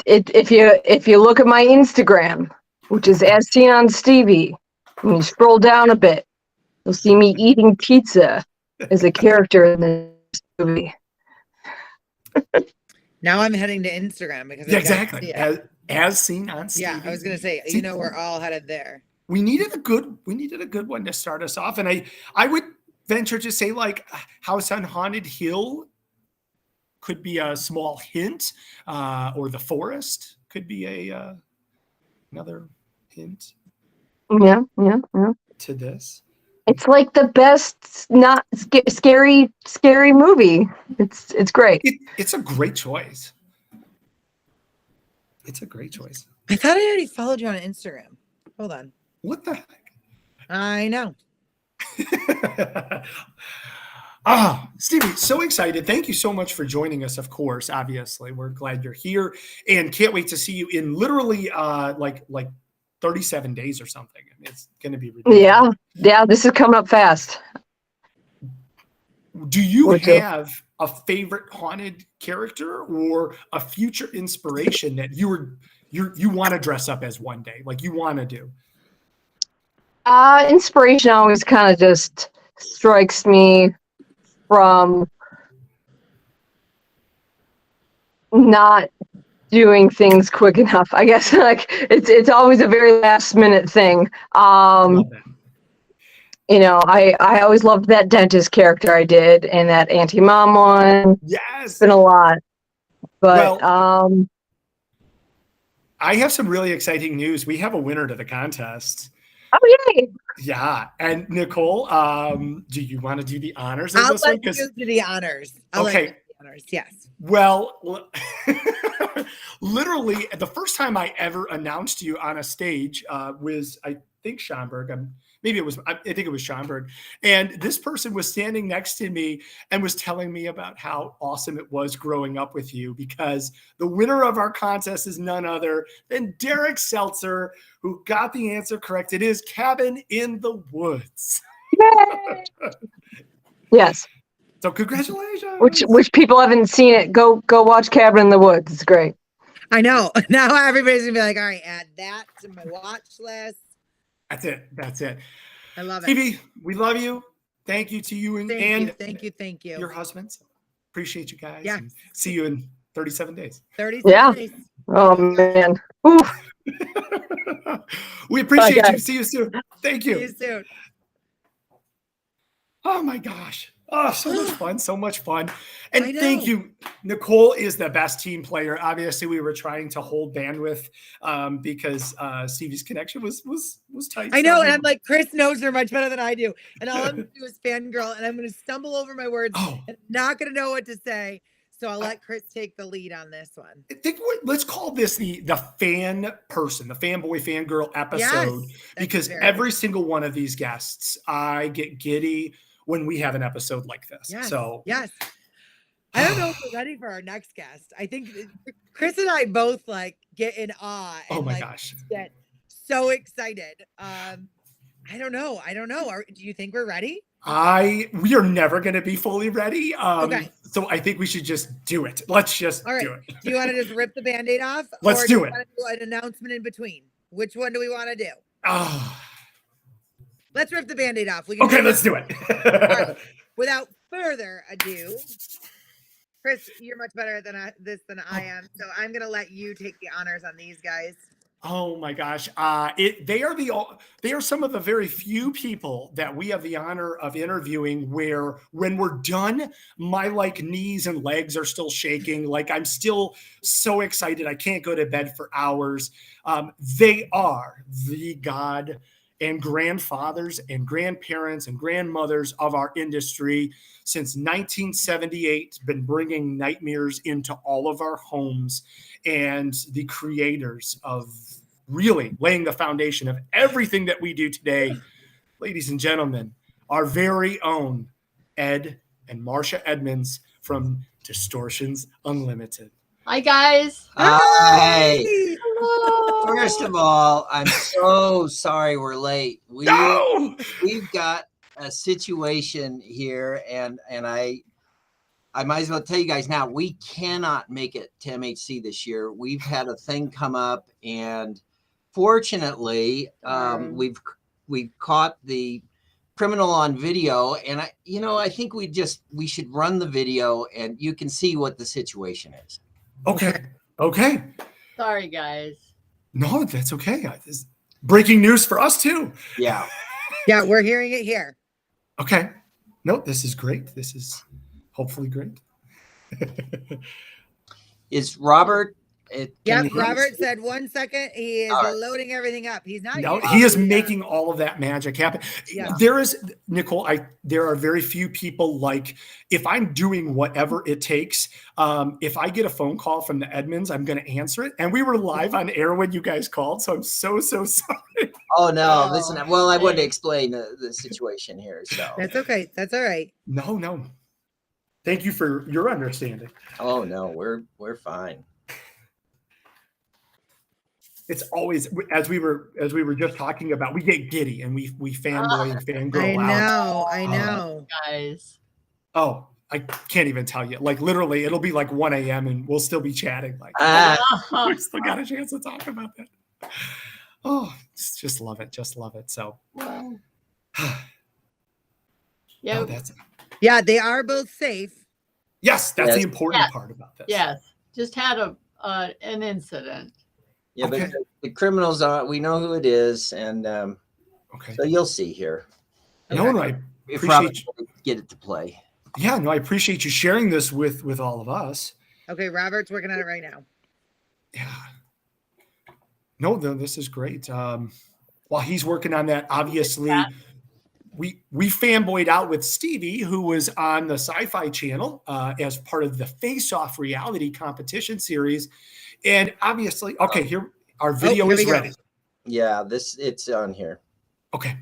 if you look at my Instagram, which is as seen on Stevie, and you scroll down a bit, you'll see me eating pizza as a character in this movie. Now I'm heading to Instagram because exactly as seen on Stevie. Yeah, I was gonna say, we're all headed there. We needed a good one to start us off, and I would venture to say like House on Haunted Hill could be a small hint, or The Forest could be another hint. Yeah. To this, it's like the best not scary movie. It's great. It's a great choice. It's a great choice. I thought I already followed you on Instagram. Hold on. What the heck? I know. Stevie, so excited. Thank you so much for joining us. Of course, obviously, we're glad you're here and can't wait to see you in literally like 37 days or something. I mean, it's going to be ridiculous. Yeah. This is coming up fast. Do you have a favorite haunted character or a future inspiration that you want to dress up as one day, like you want to do? Inspiration always kind of just strikes me from not doing things quick enough, I guess. Like it's always a very last minute thing. I always loved that dentist character I did, and that Auntie Mom one. Yes, it's been a lot. But I have some really exciting news. We have a winner to the contest. Oh yay! Yeah, and Nicole, do you want to do the honors of I'll this one? let you do the honors. Yes. Well, literally, the first time I ever announced you on a stage was, I think, Schomburg. I think it was Schomburg. And this person was standing next to me and was telling me about how awesome it was growing up with you, because the winner of our contest is none other than Derek Seltzer, who got the answer correct. It is Cabin in the Woods. Yay! Yes. So congratulations. Which people haven't seen it, go watch Cabin in the Woods. It's great. I know. Now everybody's gonna be like, all right, add that to my watch list. That's it. I love it. Stevie, we love you. Thank you to you and thank you. Your husbands. Appreciate you guys. Yeah. See you in 37 days. 37 days. Oh man. Oof. We appreciate you. See you soon. Thank you. See you soon. Oh my gosh. Oh, so much fun. And thank you. Nicole is the best team player. Obviously, we were trying to hold bandwidth because Stevie's connection was tight. I know, and I'm like, Chris knows her much better than I do. And all I'm going to do is fangirl, and I'm going to stumble over my words and not going to know what to say. So I'll let Chris take the lead on this one. I think let's call this the fan person, the fanboy, fangirl episode, because every single one of these guests, I get giddy when we have an episode like this. Yes, so yes. I don't know if we're ready for our next guest. I think Chris and I both get in awe. And, oh my gosh. Get so excited. I don't know. Do you think we're ready? We are never going to be fully ready. Okay. So I think we should just do it. Let's just do it. Do you want to just rip the Band-Aid off? Let's do it. Want to do an announcement in between? Which one do we want to do? Let's rip the Band-Aid off. Let's do it. All right. Without further ado, Chris, you're much better than I am. So I'm going to let you take the honors on these guys. Oh my gosh. They are some of the very few people that we have the honor of interviewing where when we're done, my like knees and legs are still shaking. Like I'm still so excited. I can't go to bed for hours. They are the God and grandfathers and grandparents and grandmothers of our industry since 1978, been bringing nightmares into all of our homes, and the creators of really laying the foundation of everything that we do today. Ladies and gentlemen, our very own Ed and Marsha Edmunds from Distortions Unlimited. Hi, guys. Hi. Hello. First of all, I'm so sorry we're late. We've got a situation here, and I might as well tell you guys now, we cannot make it to MHC this year. We've had a thing come up, and fortunately, we've caught the criminal on video, and I think we should run the video, and you can see what the situation is. Okay. Sorry, guys. No, that's okay. Breaking news for us too. Yeah. Yeah, we're hearing it here. Okay. No, this is great. This is hopefully great. Is Robert? Yep, Robert said 1 second. He is right. Loading everything up. He's not. No, he is making all of that magic happen. Yeah. There is, Nicole, there are very few people like, if I'm doing whatever it takes, if I get a phone call from the Edmunds, I'm going to answer it. And we were live on air when you guys called, so I'm so sorry. Oh, no. Listen, well, I wanted to explain the situation here. So That's okay. That's all right. No. Thank you for your understanding. Oh, no, we're fine. It's always, as we were just talking about, we get giddy and we fanboy and fangirl out. I know. Guys. Oh, I can't even tell you. Like literally, it'll be like 1 a.m. and we'll still be chatting. Like, we still got a chance to talk about that. Oh, just love it. So, Well, yeah, Yeah, they are both safe. yes, that's the Yes. important part about this. yes. Just had an incident. Yeah, Okay. but the criminals are, we know who it is, and Okay. so you'll see here. No, I If appreciate Robert you. get it to play. Yeah, no, I appreciate you sharing this with all of us. Okay, Robert's working on it right now. Yeah. No, this is great. While he's working on that, obviously, we fanboyed out with Stevie, who was on the Syfy channel as part of the Face Off reality competition series. And obviously, okay, here our video here is we go. ready. Yeah, it's on here. Okay.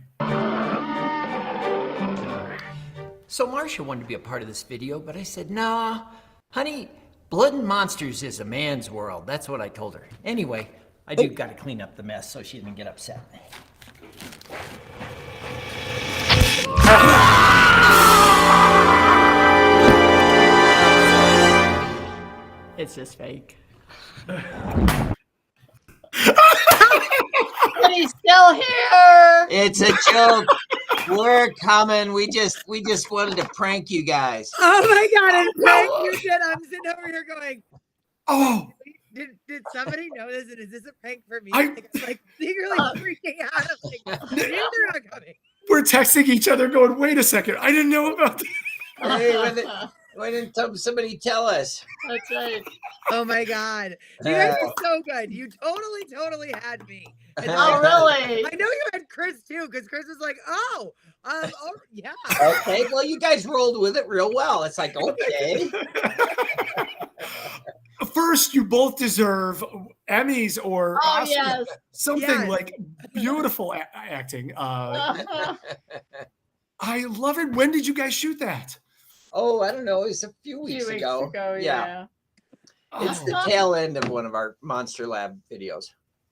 So Marsha wanted to be a part of this video, but I said, nah, honey, blood and monsters is a man's world. That's what I told her. Anyway, I do got to clean up the mess so she didn't get upset. It's just fake. But he's still here. It's a joke. We're coming. We just wanted to prank you guys. Oh my God! And Frank, you did. I'm sitting over here going, Oh, did somebody notice it? Is this a prank for me? I- Like secretly freaking out. I'm like, they're not coming. we're texting each other going, wait a second, I didn't know about that. Hey, why didn't somebody tell us? That's right. Oh my God! You guys are so good. You totally had me. And Oh, really? I know you had Chris too, because Chris was like, oh, yeah. Okay, well, you guys rolled with it real well. It's like, okay. First, you both deserve Emmys or Oh, Oscars, yes. something Yes. like beautiful acting. I love it. When did you guys shoot that? Oh, I don't know. It was a few weeks ago. Yeah. It's the tail end of one of our Monster Lab videos.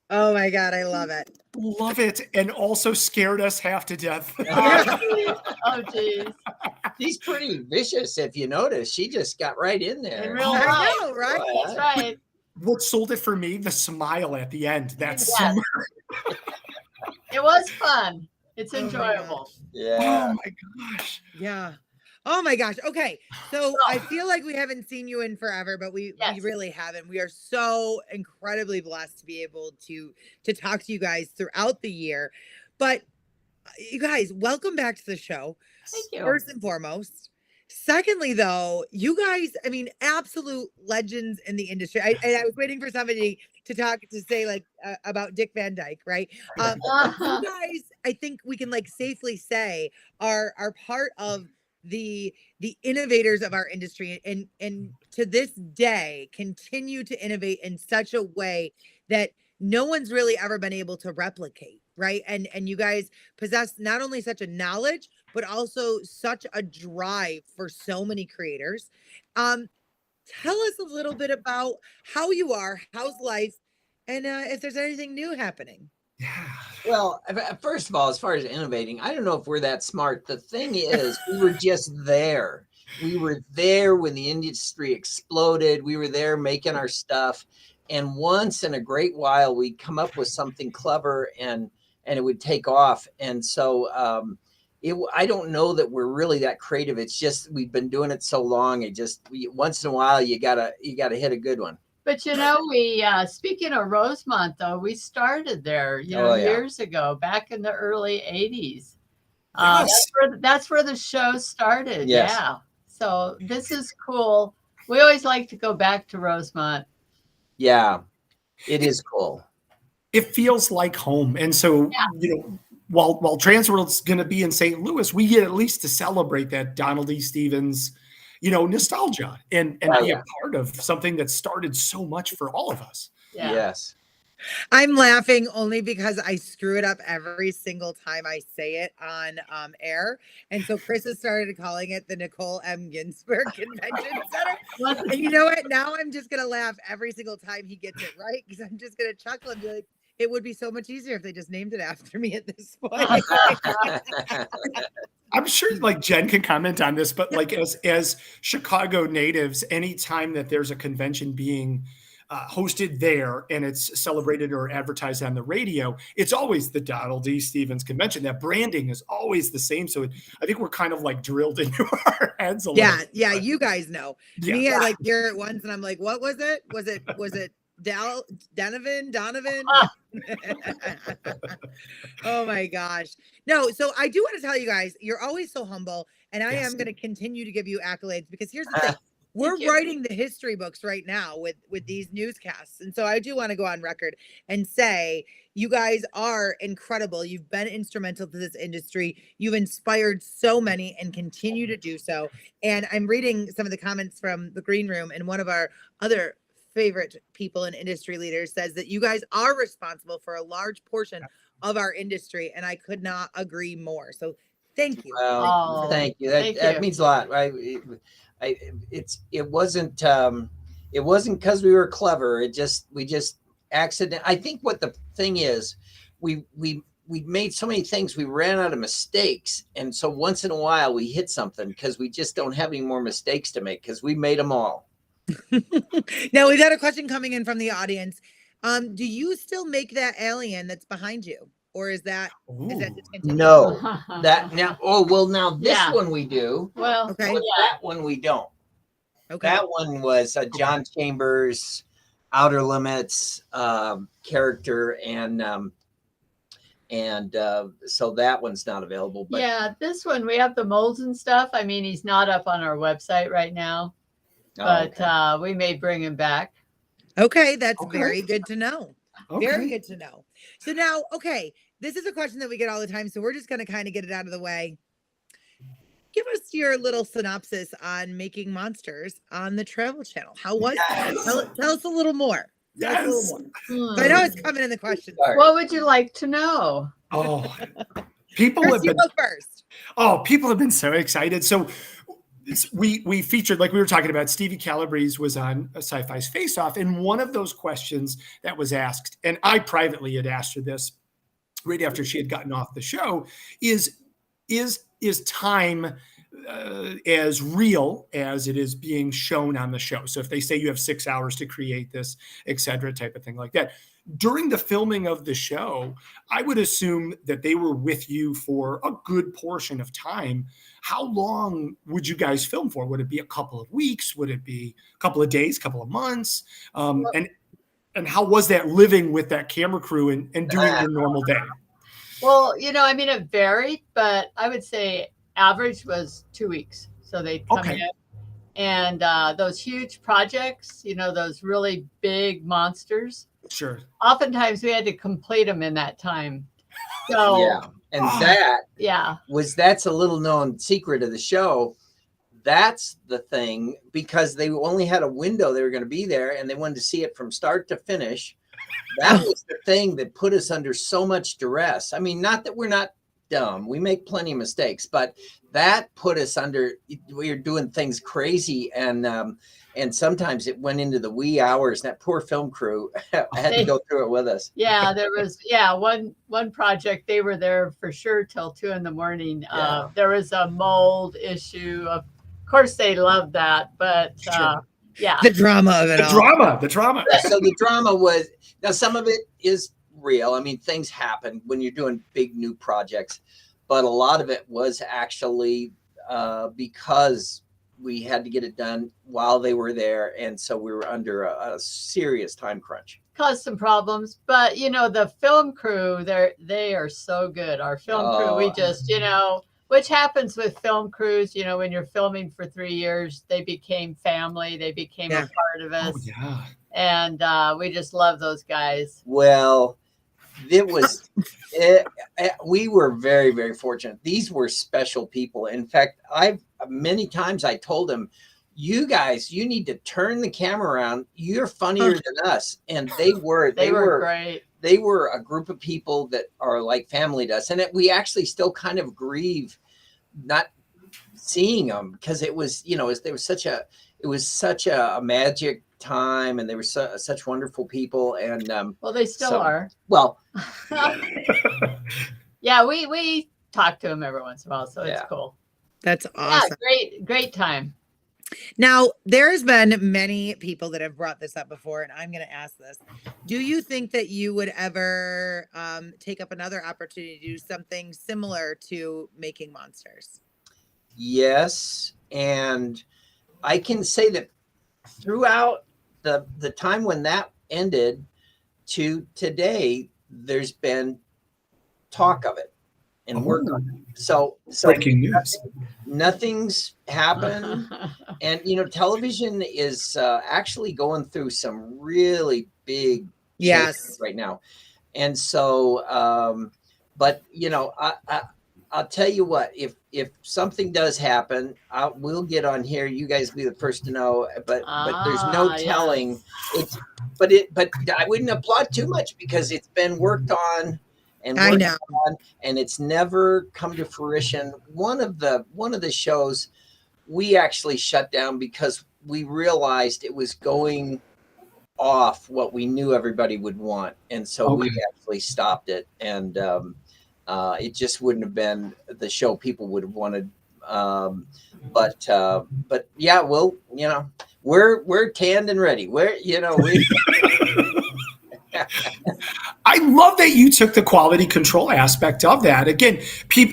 Oh my God, I love it. Love it. And also scared us half to death. Oh, geez. She's pretty vicious, if you notice. She just got right in In there. real I life. know, right? That's right. What sold it for me? The smile at the end. That's Yes. It was fun. It's Oh my enjoyable. Yeah. Oh my gosh. Yeah. Oh my gosh. Okay. So I feel like we haven't seen you in forever, but we Yes. really haven't. We are so incredibly blessed to be able to talk to you guys throughout the year. But you guys, welcome back to the show. Thank you. First and foremost. Secondly, though, you guys, I mean, absolute legends in the industry. I was waiting for somebody to say like about Dick Van Dyke, right? You guys, I think we can like safely say are part of the innovators of our industry, and to this day continue to innovate in such a way that no one's really ever been able to replicate, right? And you guys possess not only such a knowledge, but also such a drive for so many creators. Tell us a little bit about how you are, how's life, and if there's anything new happening. Yeah. Well, first of all, as far as innovating, I don't know if we're that smart. The thing is, we were just there. We were there when the industry exploded. We were there making our stuff. And once in a great while, we'd come up with something clever and it would take off. And so I don't know that we're really that creative. It's just we've been doing it so long. Once in a while, you gotta hit a good one. But you know, we speaking of Rosemont, though, we started there, years ago, back in the early '80s. Yes. That's where the show started. Yes. Yeah. So this is cool. We always like to go back to Rosemont. Yeah, it is cool. It feels like home. And so, while Transworld's going to be in St. Louis, we get at least to celebrate that Donald E. Stevens, nostalgia and be a part of something that started so much for all of us. Yeah. Yes. I'm laughing only because I screw it up every single time I say it on air. And so Chris has started calling it the Nicole M. Ginsburg Convention Center. And you know what? Now I'm just going to laugh every single time he gets it right, because I'm just going to chuckle and be like, it would be so much easier if they just named it after me at this point. I'm sure like Jen can comment on this, but like as Chicago natives, anytime that there's a convention being hosted there and it's celebrated or advertised on the radio, it's always the Donald E. Stevens Convention. That branding is always the same. So I think we're kind of like drilled into our heads a little. Yeah, you guys know. Yeah. Me, I like hear it once and I'm like, what was it? Was it Donovan? Oh my gosh. No, so I do want to tell you guys, you're always so humble, and I am going to continue to give you accolades, because here's the thing. We're writing the history books right now with these newscasts. And so I do want to go on record and say, you guys are incredible. You've been instrumental to this industry. You've inspired so many and continue to do so. And I'm reading some of the comments from the green room, and one of our other favorite people and industry leaders says that you guys are responsible for a large portion of our industry, and I could not agree more. So thank you. Well, thank you. That means a lot, right? It wasn't because we were clever. We just accident. I think what the thing is, we made so many things, we ran out of mistakes, and so once in a while we hit something because we just don't have any more mistakes to make because we made them all. Now we've got a question coming in from the audience. Do you still make that alien that's behind you, or is that discontinued? No, now this one we do. Well, okay. But that one we don't. Okay. That one was a John Chambers Outer Limits character, and so that one's not available. But yeah, this one we have the molds and stuff. I mean, he's not up on our website right now. But we may bring him back. Okay, that's very good to know. Very good to know. So now, this is a question that we get all the time, so we're just going to kind of get it out of the way. Give us your little synopsis on making monsters on the Travel Channel. How was it? Tell us a little more. Yes. I know it's coming in the questions. What would you like to know? Oh, people Chris, have been you go first. Oh, people have been so excited. So we featured, like we were talking about, Stevie Calabrese was on Syfy's Face Off, and one of those questions that was asked, and I privately had asked her this right after she had gotten off the show, is time as real as it is being shown on the show? So if they say you have 6 hours to create this, et cetera, type of thing like that, during the filming of the show, I would assume that they were with you for a good portion of time. How long would you guys film for? Would it be a couple of weeks? Would it be a couple of days, couple of months? And how was that living with that camera crew and doing your normal day? Well, I mean, it varied, but I would say average was 2 weeks. So they'd come in. And those huge projects, those really big monsters. Sure. Oftentimes we had to complete them in that time. So yeah. And that's a little known secret of the show. That's the thing, because they only had a window they were going to be there, and they wanted to see it from start to finish. That was the thing that put us under so much duress. I mean, not that we're not dumb. We make plenty of mistakes, but that put us under, we were doing things crazy. And sometimes it went into the wee hours. That poor film crew had to go through it with us. Yeah, there was, one project, they were there for sure till 2 a.m. There was a mold issue. Of course, they loved that, but the drama of it all. The drama. So the drama was, now some of it is real. I mean, things happen when you're doing big new projects, but a lot of it was actually because we had to get it done while they were there, and so we were under a serious time crunch. Caused some problems, but the film crew, they are so good. Our film crew, we just which happens with film crews, when you're filming for 3 years, they became family, they became a part of us. And we just love those guys. Well, we were very, very fortunate. These were special people. In fact, many times I told them, you guys, you need to turn the camera around. You're funnier than us. And they were great. They were a group of people that are like family to us. And we actually still kind of grieve not seeing them, because it was, it was such a magic time, and they were such wonderful people. And well, they still are. Well, yeah, we talk to them every once in a while, so it's cool. That's awesome. Yeah, great time. Now, there's been many people that have brought this up before, and I'm going to ask this. Do you think that you would ever take up another opportunity to do something similar to making monsters? Yes. And I can say that throughout the time when that ended to today, there's been talk of it and work on it. So breaking news. Nothing's happened. And, television is actually going through some really big changes right now. And so, but, I'll tell you what, if something does happen, we'll get on here. You guys will be the first to know, but there's no telling. Yes. But I wouldn't applaud too much, because it's been worked on. And and it's never come to fruition. One of the shows we actually shut down because we realized it was going off what we knew everybody would want, and so we actually stopped it. And it just wouldn't have been the show people would have wanted. But yeah, we're tanned and ready. I love that you took the quality control aspect of that. Again,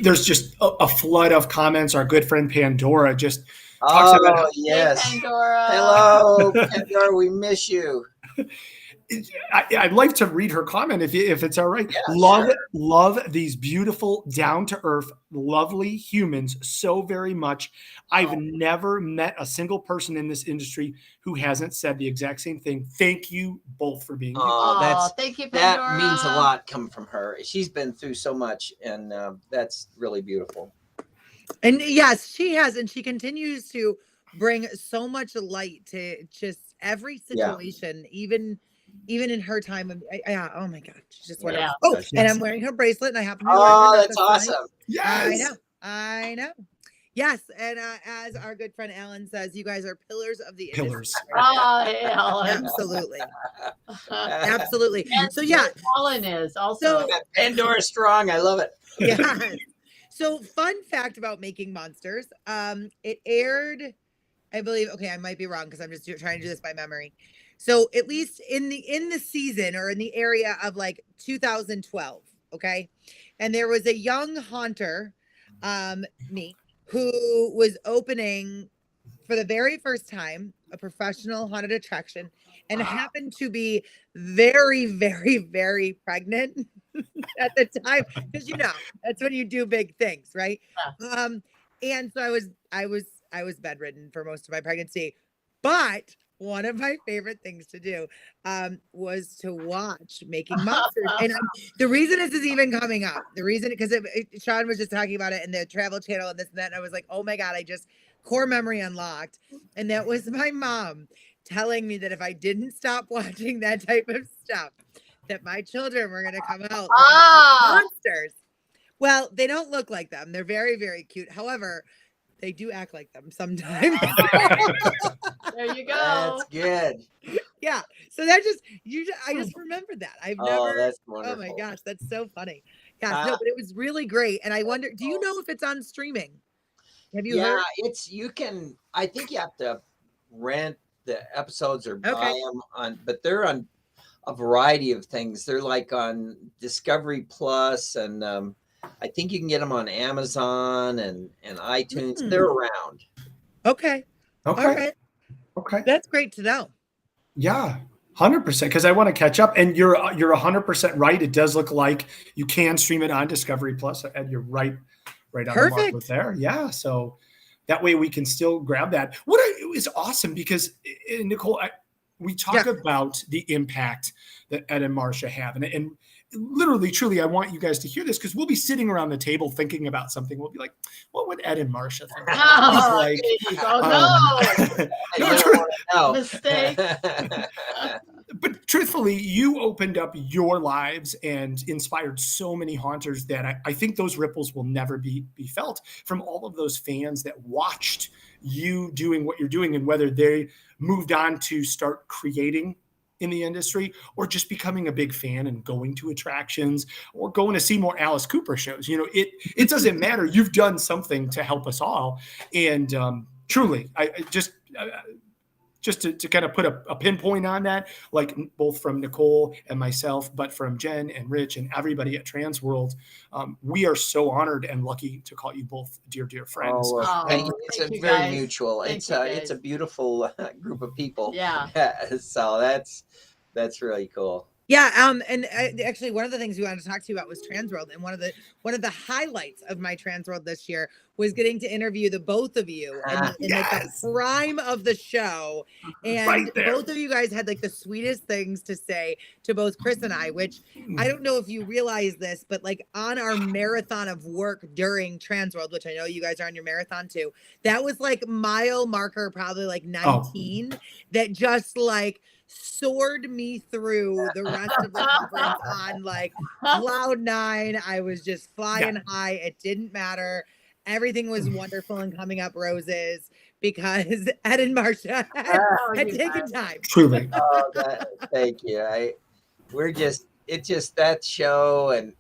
there's just a flood of comments. Our good friend Pandora just talks about. Yes, hey, Pandora. Hello, Pandora. We miss you. I'd like to read her comment if it's all right. Yeah, love these beautiful, down to earth, lovely humans so very much. I've never met a single person in this industry who hasn't said the exact same thing. Thank you both for being here. Thank you, Pandora. That means a lot coming from her. She's been through so much, and that's really beautiful. And yes, she has, and she continues to bring so much light to just every situation, even in her time of, oh my God, she's just wonderful. Yeah. Oh, and I'm wearing her bracelet, and I happen to be wearing her. That's awesome. Yes. I know. Yes, and as our good friend Alan says, you guys are pillars of the industry. Hey, Alan. Absolutely. Absolutely. And so yeah, Alan is also Pandora strong. I love it. Yeah. So fun fact about making monsters. It aired I believe, okay, I might be wrong because I'm just trying to do this by memory. So at least in the season or in the area of like 2012, okay, and there was a young haunter, me, who was opening for the very first time a professional haunted attraction and happened to be very, very, very pregnant at the time, because that's when you do big things, right? And so I was bedridden for most of my pregnancy, but one of my favorite things to do was to watch Making Monsters. And the reason this is even coming up, the reason, because Sean was just talking about it in the Travel Channel and this and that, and I was like, oh my God, I just core memory unlocked. And that was my mom telling me that if I didn't stop watching that type of stuff, that my children were going to come out like monsters. Well, they don't look like them. They're very, very cute. However, they do act like them sometimes. There you go. That's good. Yeah. So that I just remembered that. That's oh wonderful. my gosh, that's so funny. Yeah, no, but it was really great. And I wonder, do you know if it's on streaming? Have you heard? I think you have to rent the episodes or buy them but they're on a variety of things. They're like on Discovery Plus, and I think you can get them on Amazon and iTunes. They're around. Okay. All right. Okay. That's great to know. Yeah, 100%. Because I want to catch up, and you're 100% right. It does look like you can stream it on Discovery Plus, and you're right on the mark with there. Yeah, so that way we can still grab that. It was awesome because Nicole, we talk about the impact that Ed and Marsha have, and literally, truly, I want you guys to hear this because we'll be sitting around the table thinking about something. We'll be like, what would Ed and Marsha think? No. Mistake. But truthfully, you opened up your lives and inspired so many haunters that I think those ripples will never be felt from all of those fans that watched you doing what you're doing, and whether they moved on to start creating in the industry or just becoming a big fan and going to attractions or going to see more Alice Cooper shows. It doesn't matter. You've done something to help us all. And truly, I just to kind of put a pinpoint on that, like both from Nicole and myself, but from Jen and Rich and everybody at Transworld, we are so honored and lucky to call you both dear, dear friends. It's very mutual. It's a beautiful group of people. Yeah. So that's really cool. Yeah, and actually, one of the things we wanted to talk to you about was Transworld, and one of the highlights of my Transworld this year was getting to interview the both of you in like the prime of the show, and both of you guys had like the sweetest things to say to both Chris and I. Which I don't know if you realize this, but like on our marathon of work during Transworld, which I know you guys are on your marathon too, that was like mile marker probably like 19 that just like soared me through the rest of the conference on like cloud 9. I was just flying high. It didn't matter. Everything was wonderful and coming up roses because Ed and Marsha had taken time. Truly. Thank you. It's just that show and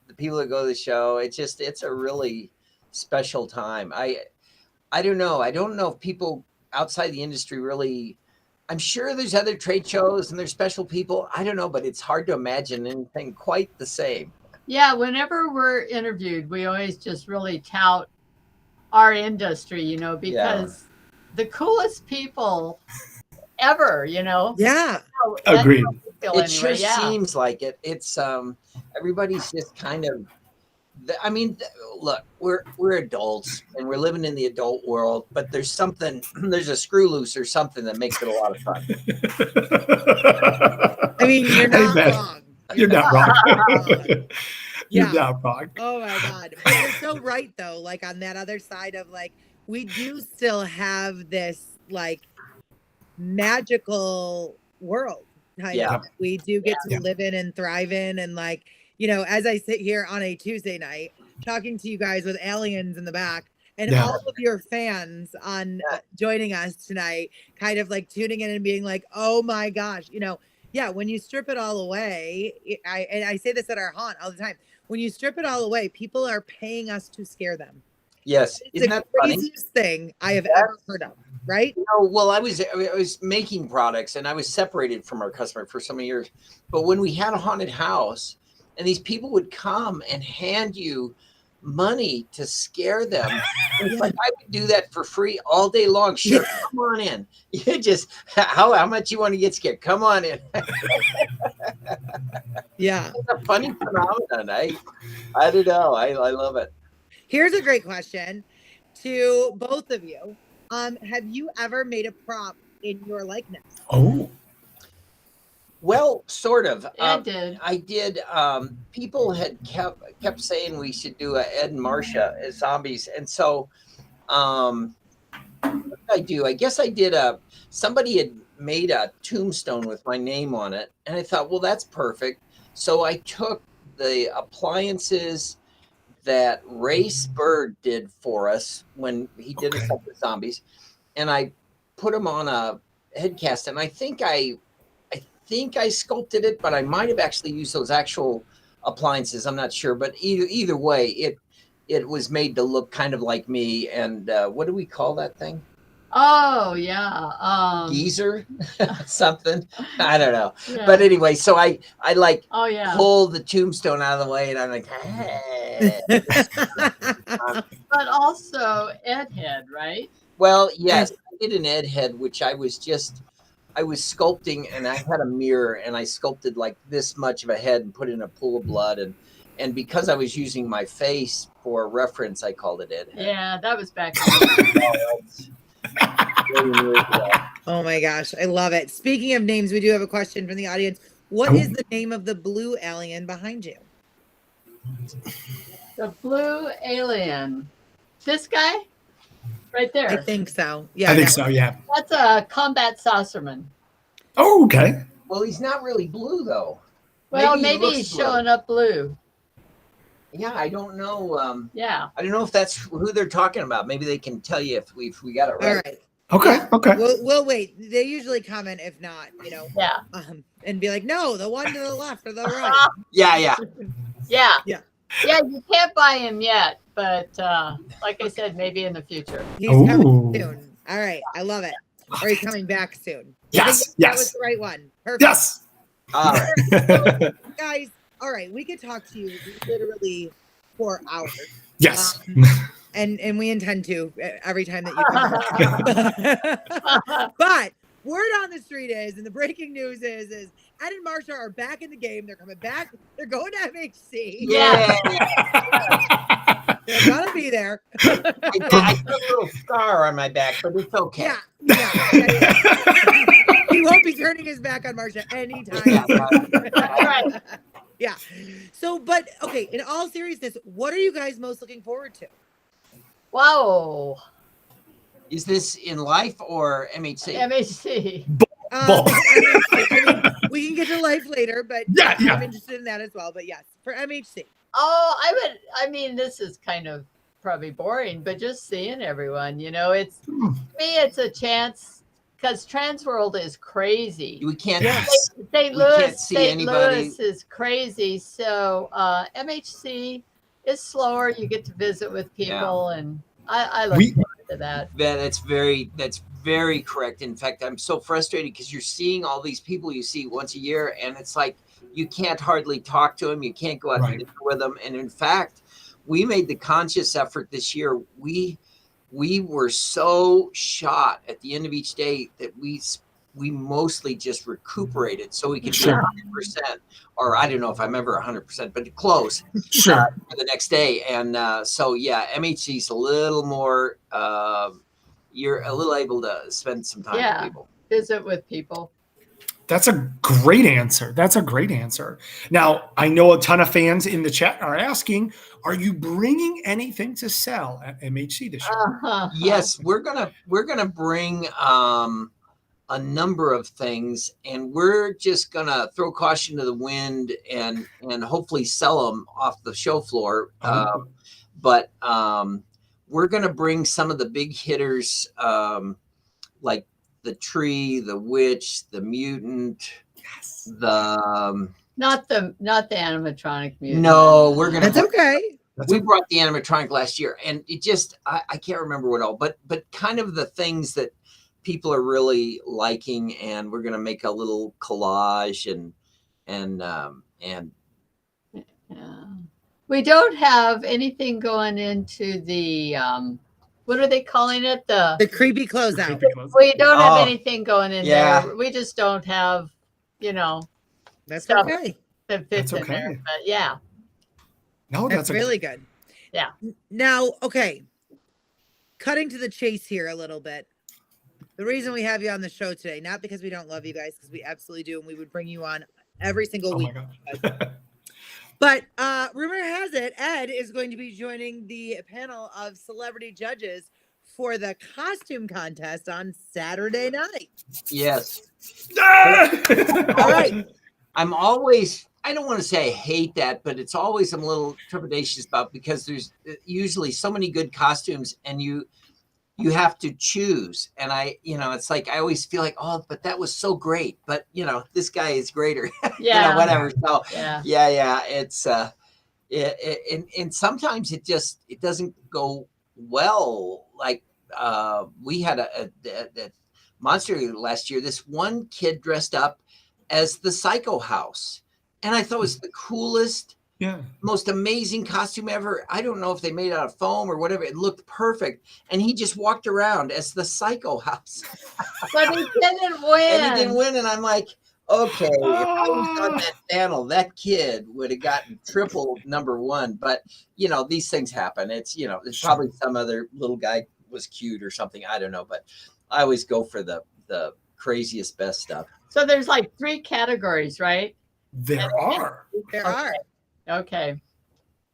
the people that go to the show. It's a really special time. I don't know. I don't know if people outside the industry really. I'm sure there's other trade shows and there's special people. I don't know, but it's hard to imagine anything quite the same. Yeah, whenever we're interviewed, we always just really tout our industry, because the coolest people ever, Yeah. Agreed. It sure seems like it. It's everybody's just kind of. Look, we're adults and we're living in the adult world, but there's a screw loose or something that makes it a lot of fun. I mean, you're not wrong. You're not wrong. You're not wrong. Oh my God. But you're so right though. Like on that other side of like, we do still have this like magical world. We do get to live in and thrive in, and like, as I sit here on a Tuesday night talking to you guys with aliens in the back and all of your fans on joining us tonight, kind of like tuning in and being like, oh my gosh, when you strip it all away, I say this at our haunt all the time, when you strip it all away, people are paying us to scare them. Yes. It's the craziest thing I have ever heard of. right? Well, I was making products and I was separated from our customer for so many years. But when we had a haunted house and these people would come and hand you money to scare them, it's like I would do that for free all day long. Sure, come on in. You just how much you want to get scared? Come on in. Yeah. It's a funny phenomenon. I don't know. I love it. Here's a great question to both of you. Have you ever made a prop in your likeness? Oh. Well, sort of. I did. I did. People had kept saying we should do a Ed and Marsha as zombies, and so what did I do? I guess I did somebody had made a tombstone with my name on it, and I thought, well, that's perfect. So I took the appliances that Ray Spurd did for us when he did us up with zombies, and I put them on a head cast, and I think I sculpted it, but I might have actually used those actual appliances. I'm not sure, but either way, it was made to look kind of like me. And what do we call that thing? Oh yeah, Geezer, something. I don't know. yeah. But anyway, so I like Oh yeah. pull the tombstone out of the way, and I'm like, hey. But also Ed head, right? Well, yes, I did an Ed head, which I was sculpting, and I had a mirror, and I sculpted like this much of a head and put in a pool of blood, and because I was using my face for reference, I called it Ed head. Yeah, that was back. Oh my gosh, I love it. Speaking of names, we do have a question from the audience. What is the name of the blue alien behind you? The blue alien. This guy? Right there. I think so. Yeah. I think so, yeah. That's a combat saucerman. Oh, okay. Well, he's not really blue though. Well, he maybe looks he's blue. showing up blue. Yeah, I don't know. Yeah. I don't know if that's who they're talking about. Maybe they can tell you if we got it right. All right. Okay, Yeah. okay. We'll wait. They usually comment if not, Yeah. and be like, no, the one to the left or the right. Yeah. Yeah. Yeah. Yeah, you can't buy him yet, but like I said, maybe in the future. He's coming Ooh. soon. All right. I love it. Or he's coming back soon. Yes, That yes. was the right one. Perfect. Yes. All right. Guys, all right. We could talk to you literally for hours. Yes. And we intend to every time that you come. But word on the street is, and the breaking news is Ed and Marsha are back in the game. They're coming back. They're going to MHC. Yeah. They're gonna be there. I put a little scar on my back, but it's okay. Yeah. He won't be turning his back on Marsha anytime. Yeah, Right. Yeah. So, but okay, in all seriousness, what are you guys most looking forward to? Wow. Is this in life or MHC? MHC. Both. I mean, we can get to life later, but Yeah, yeah. I'm interested in that as well. But yes, for MHC. Oh, I mean, this is kind of probably boring, but just seeing everyone, it's to me, it's a chance because Transworld is crazy. We can't. Yes. St. We can't Louis, see St. anybody. Louis is crazy. So MHC is slower. You get to visit with people, and I look forward to that. That's very correct. In fact, I'm so frustrated because you're seeing all these people you see once a year, and it's like you can't hardly talk to them. You can't go out to dinner with them. And in fact, we made the conscious effort this year. We were so shot at the end of each day that we mostly just recuperated so we could be 100%, or I don't know if I'm ever 100%, but close Sure. for the next day. And so, yeah, MHC is a little more, you're a little able to spend some time with people. Visit with people. That's a great answer. Now, I know a ton of fans in the chat are asking, are you bringing anything to sell at MHC this year? Yes, we're gonna bring a number of things, and we're just gonna throw caution to the wind and hopefully sell them off the show floor. But we're gonna bring some of the big hitters, like the tree, the witch, the mutant, the Not the animatronic mutant. no, we're gonna. That's okay. We brought the animatronic last year, and it just I can't remember what all, but kind of the things that people are really liking, and we're going to make a little collage and Yeah. We don't have anything going into the what are they calling it? The creepy closeout. We don't have Oh, anything going in yeah. there. We just don't have, That's stuff okay. that fits That's in there. okay. But yeah. No, That's really good. Yeah. Now, okay. Cutting to the chase here a little bit. The reason we have you on the show today, not because we don't love you guys, because we absolutely do, and we would bring you on every single Oh week. my God. But rumor has it, Ed is going to be joining the panel of celebrity judges for the costume contest on Saturday night. yes. All right. I'm always, I don't want to say I hate that, but it's always I'm a little trepidatious about, because there's usually so many good costumes and you have to choose. And it's like, I always feel like, oh, but that was so great. But, this guy is greater. Yeah. Whatever. So, Yeah. it's, and sometimes it doesn't go well. Like, we had a monster last year. This one kid dressed up as the Psycho House. And I thought it was the coolest, most amazing costume ever. I don't know if they made it out of foam or whatever. It looked perfect. And he just walked around as the Psycho House. But he didn't win. And he didn't win. And I'm like, okay, if I was on that panel, that kid would have gotten triple number one. But, these things happen. It's, there's probably some other little guy was cute or something. I don't know. But I always go for the craziest, best stuff. So there's like 3 categories, right? There are. There are. Okay.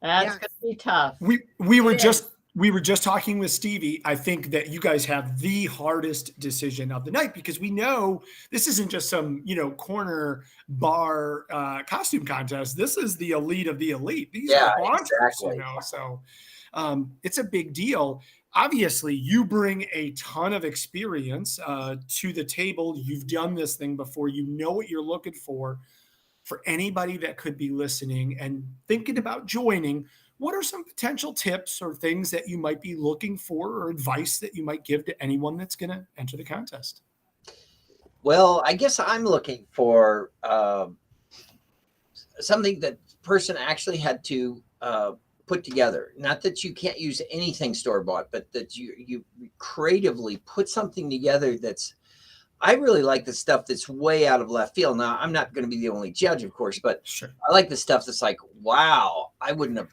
That's going to be tough. We were just talking with Stevie. I think that you guys have the hardest decision of the night, because we know this isn't just some, corner bar costume contest. This is the elite of the elite. These are monsters, exactly. So it's a big deal. Obviously, you bring a ton of experience to the table. You've done this thing before. You know what you're looking for. For anybody that could be listening and thinking about joining, what are some potential tips or things that you might be looking for, or advice that you might give to anyone that's going to enter the contest? Well, I guess I'm looking for something that person actually had to put together. Not that you can't use anything store-bought, but that you creatively put something together that's, I really like the stuff that's way out of left field. Now, I'm not going to be the only judge, of course, but Sure. I like the stuff that's like, wow, I wouldn't have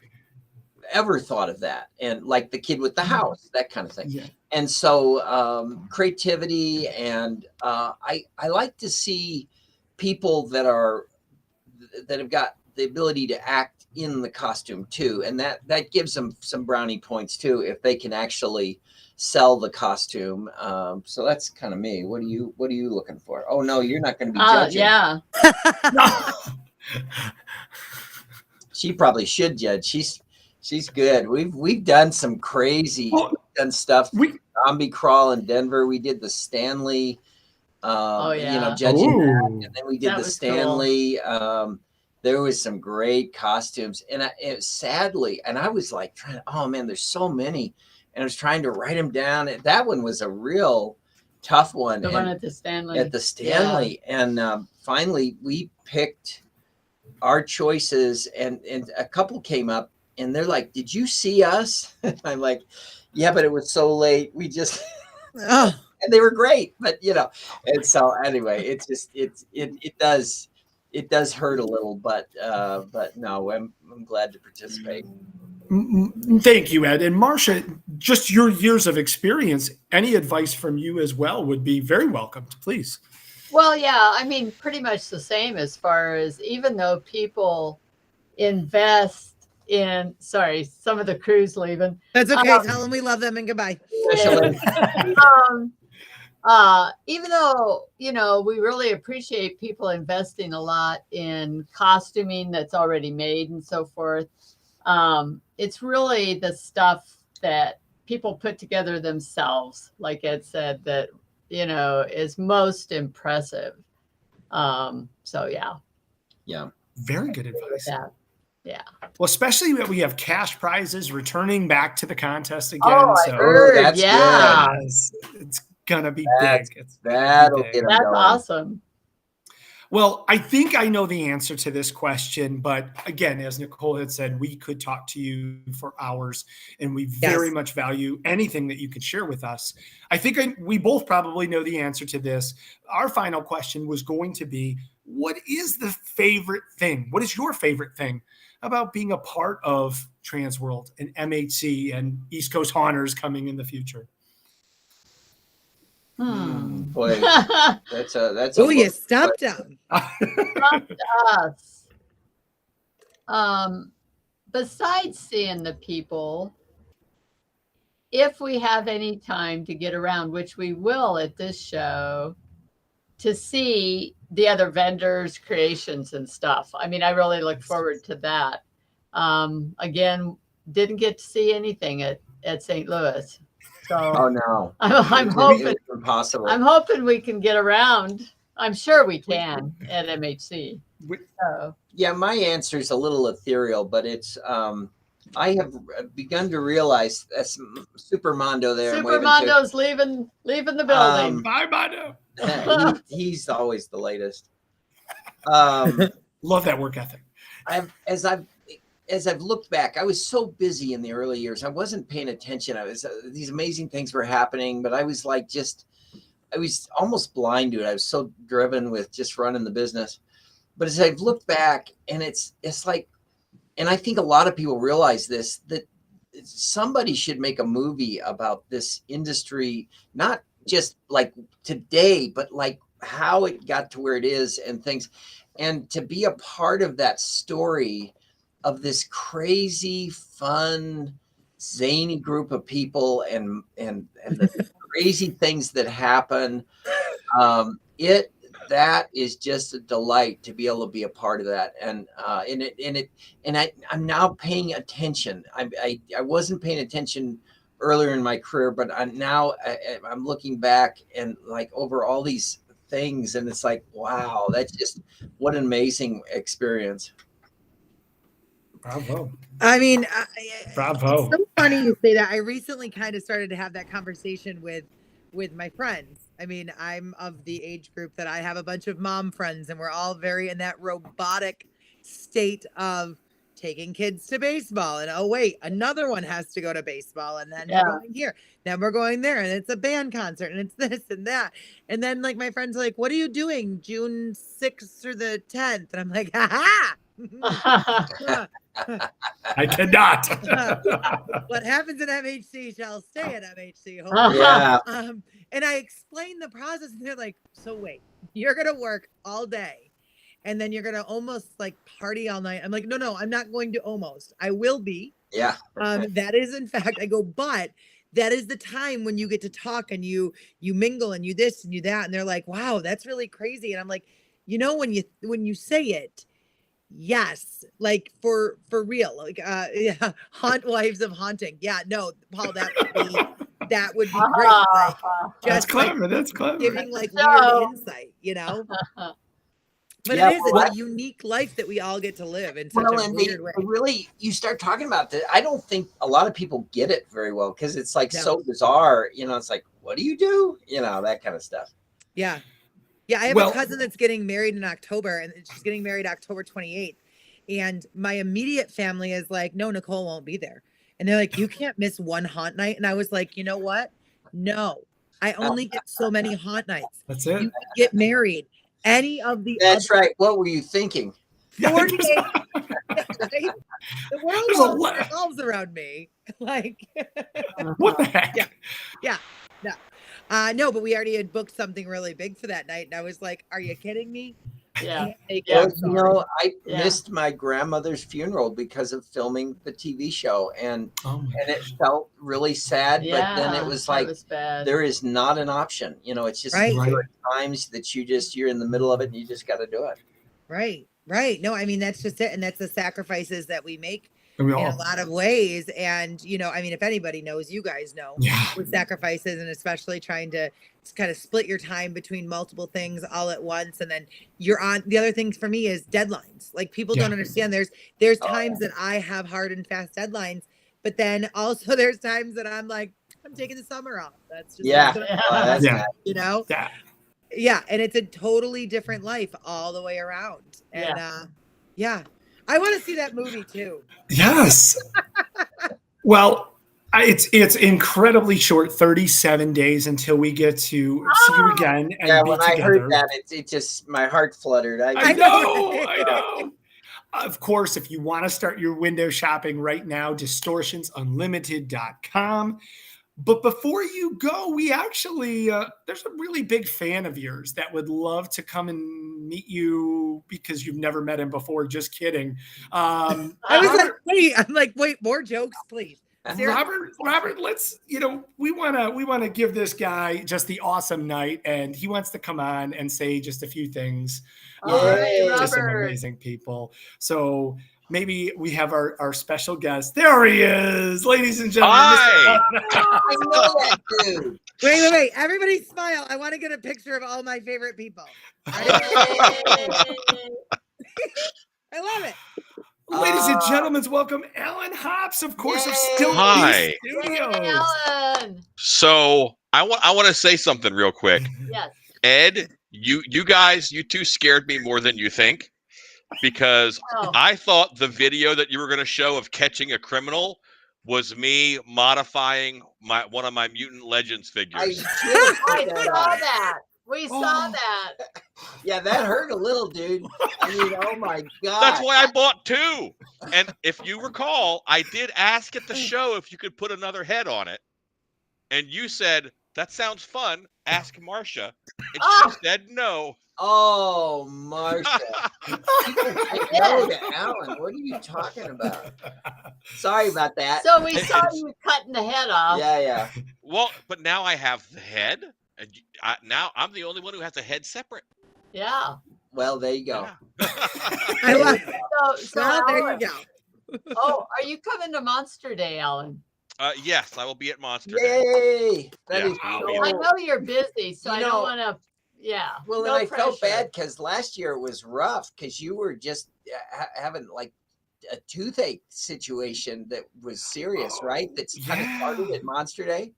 ever thought of that. And like the kid with the house, that kind of thing. Yeah. And so creativity, and I like to see people that have got the ability to act in the costume too. And that gives them some brownie points too, if they can actually sell the costume. So that's kind of me. What are you looking for? Oh no, you're not going to be judging. Yeah. She probably should judge. She's good. We've done some crazy stuff. Zombie Crawl in Denver. We did the Stanley. Judging that, and then we did the Stanley. Cool. There was some great costumes, and sadly, and I was like oh man, there's so many. And I was trying to write them down. That one was a real tough one. The one at the Stanley. Yeah. And finally, we picked our choices, and a couple came up, and they're like, "Did you see us?" I'm like, "Yeah, but it was so late. We just." And they were great, but And so anyway, it's just it does hurt a little, but no, I'm glad to participate. Thank you, Ed. And Marsha, just your years of experience, any advice from you as well would be very welcomed, please. Well, yeah, I mean, pretty much the same, as far as, even though people invest in, sorry, some of the crew's leaving. That's okay. Tell them we love them and goodbye. Even though, we really appreciate people investing a lot in costuming that's already made and so forth. It's really the stuff that people put together themselves, like Ed said, that, is most impressive. So yeah. Yeah. Very good advice. Yeah. Well, especially that we have cash prizes returning back to the contest again. Oh, I heard. That's yeah. It's gonna be That's- big. It's that'll gonna be get 'em big. That's going. awesome. Well, I think I know the answer to this question, but again, as Nicole had said, we could talk to you for hours, and we very Yes. much value anything that you could share with us. I think we both probably know the answer to this. Our final question was going to be, what is the favorite thing? What is your favorite thing about being a part of Transworld and MHC and East Coast Haunters coming in the future? Boy, that's a Oh, you look, stumped but- him. Us. Besides seeing the people, if we have any time to get around, which we will at this show, to see the other vendors' creations and stuff. I mean, I really look forward to that. Again, didn't get to see anything at St. Louis. So Oh no, I'm It's hoping impossible. I'm hoping we can get around. I'm sure we can at MHC. So Yeah, my answer is a little ethereal, but it's I have begun to realize that's Super Mondo there. I'm Super waving to. Mondo's leaving the building. Bye, Mondo. He's always the latest. Love that work ethic. As I've looked back, I was so busy in the early years. I wasn't paying attention. I was these amazing things were happening, but I was like I was almost blind to it. I was so driven with just running the business. But as I've looked back, and it's like, and I think a lot of people realize this, that somebody should make a movie about this industry, not just like today, but like how it got to where it is and things, and to be a part of that story of this crazy, fun, zany group of people and the crazy things that happen. That is just a delight to be able to be a part of that. And I'm now paying attention. I wasn't paying attention earlier in my career, but I'm looking back and like over all these things, and it's like, wow, that's just what an amazing experience. Bravo. I mean, Bravo. it's so funny you say that. I recently kind of started to have that conversation with my friends. I mean, I'm of the age group that I have a bunch of mom friends, and we're all very in that robotic state of taking kids to baseball. And oh, wait, another one has to go to baseball. And then we're going here. Then we're going there. And it's a band concert. And it's this and that. And then, like, my friends are like, what are you doing June 6th or the 10th? And I'm like, ha ha. I cannot. What happens at MHC shall stay at MHC. Yeah. And I explained the process, and they're like, so wait, you're going to work all day, and then you're going to almost like party all night. I'm like, no, I'm not going to almost. I will be. Yeah. That is, in fact, I go, but that is the time when you get to talk and you mingle and you this and you that. And they're like, wow, that's really crazy. And I'm like, when you say it, yes, like for real, like yeah, haunt wives of haunting. Yeah, no, Paul, that would be great. Like, That's just clever. like That's clever. giving like weird insight, But Yeah, it is, it's a unique life that we all get to live in such a weird way. Really, you start talking about that. I don't think a lot of people get it very well because it's like No. so bizarre. It's like, what do you do? That kind of stuff. Yeah. Yeah, I have a cousin that's getting married in October, and she's getting married October 28th. And my immediate family is like, no, Nicole won't be there. And they're like, you can't miss one haunt night. And I was like, you know what? No, I only get so many haunt nights. That's it. You can get married. Any of the That's right. What were you thinking? 48 right? The world revolves around me. Like, what the heck? Yeah. No. No, but we already had booked something really big for that night. And I was like, are you kidding me? Yeah. I missed my grandmother's funeral because of filming the TV show, and it felt really sad. But then it was like, there is not an option. It's just there are times that you're in the middle of it and you just got to do it. Right. No, I mean, that's just it. And that's the sacrifices that we make in a lot of ways. And, I mean, if anybody knows, you guys know with sacrifices, and especially trying to kind of split your time between multiple things all at once. And then you're on the other things for me is deadlines. Like, people don't understand there's times that I have hard and fast deadlines, but then also there's times that I'm like, I'm taking the summer off. That's just Yeah. what's Yeah. Oh, that's Yeah. nice. you know? Yeah. Yeah, and it's a totally different life all the way around. And yeah, I want to see that movie too. Yes. Well, it's incredibly short, 37 days until we get to see you again and Yeah, be when together. I heard that, it just my heart fluttered. I know. Of course, if you want to start your window shopping right now, distortionsunlimited.com. But before you go, we actually, there's a really big fan of yours that would love to come and meet you because you've never met him before. Just kidding. I was like, wait, more jokes, please. Robert, let's, we want to give this guy just the awesome night, and he wants to come on and say just a few things to some amazing people. So maybe we have our special guest. There he is, ladies and gentlemen. Hi. I know that dude. Wait. Everybody smile. I want to get a picture of all my favorite people. I love it. Ladies and gentlemen, welcome Alan Hops, of course, of Stiltbeast Hi. Studios. Alan. So I want to say something real quick. Yes. Ed, you guys, you two scared me more than you think, because I thought the video that you were going to show of catching a criminal was me modifying one of my Mutant Legends figures. I saw that. We saw that. Yeah, that hurt a little, dude. I mean, oh my God. That's why I bought two. And if you recall, I did ask at the show if you could put another head on it. And you said, that sounds fun. Ask Marsha. And she said no. Oh, Marsha. I know that, Alan. What are you talking about? Sorry about that. So we saw you cutting the head off. Yeah. Well, but now I have the head. And now I'm the only one who has a head separate. Yeah. Well, there you go. Yeah. I love it. So Well, there Alan, you go. are you coming to Monster Day, Alan? Yes, I will be at Monster Day. Yay! That Yeah, is I'll so. be I know you're busy, so I don't want to. Yeah. Well, no and I felt pressure. bad because last year it was rough because you were just having like a toothache situation that was serious, right? That's kind of started at Monster Day.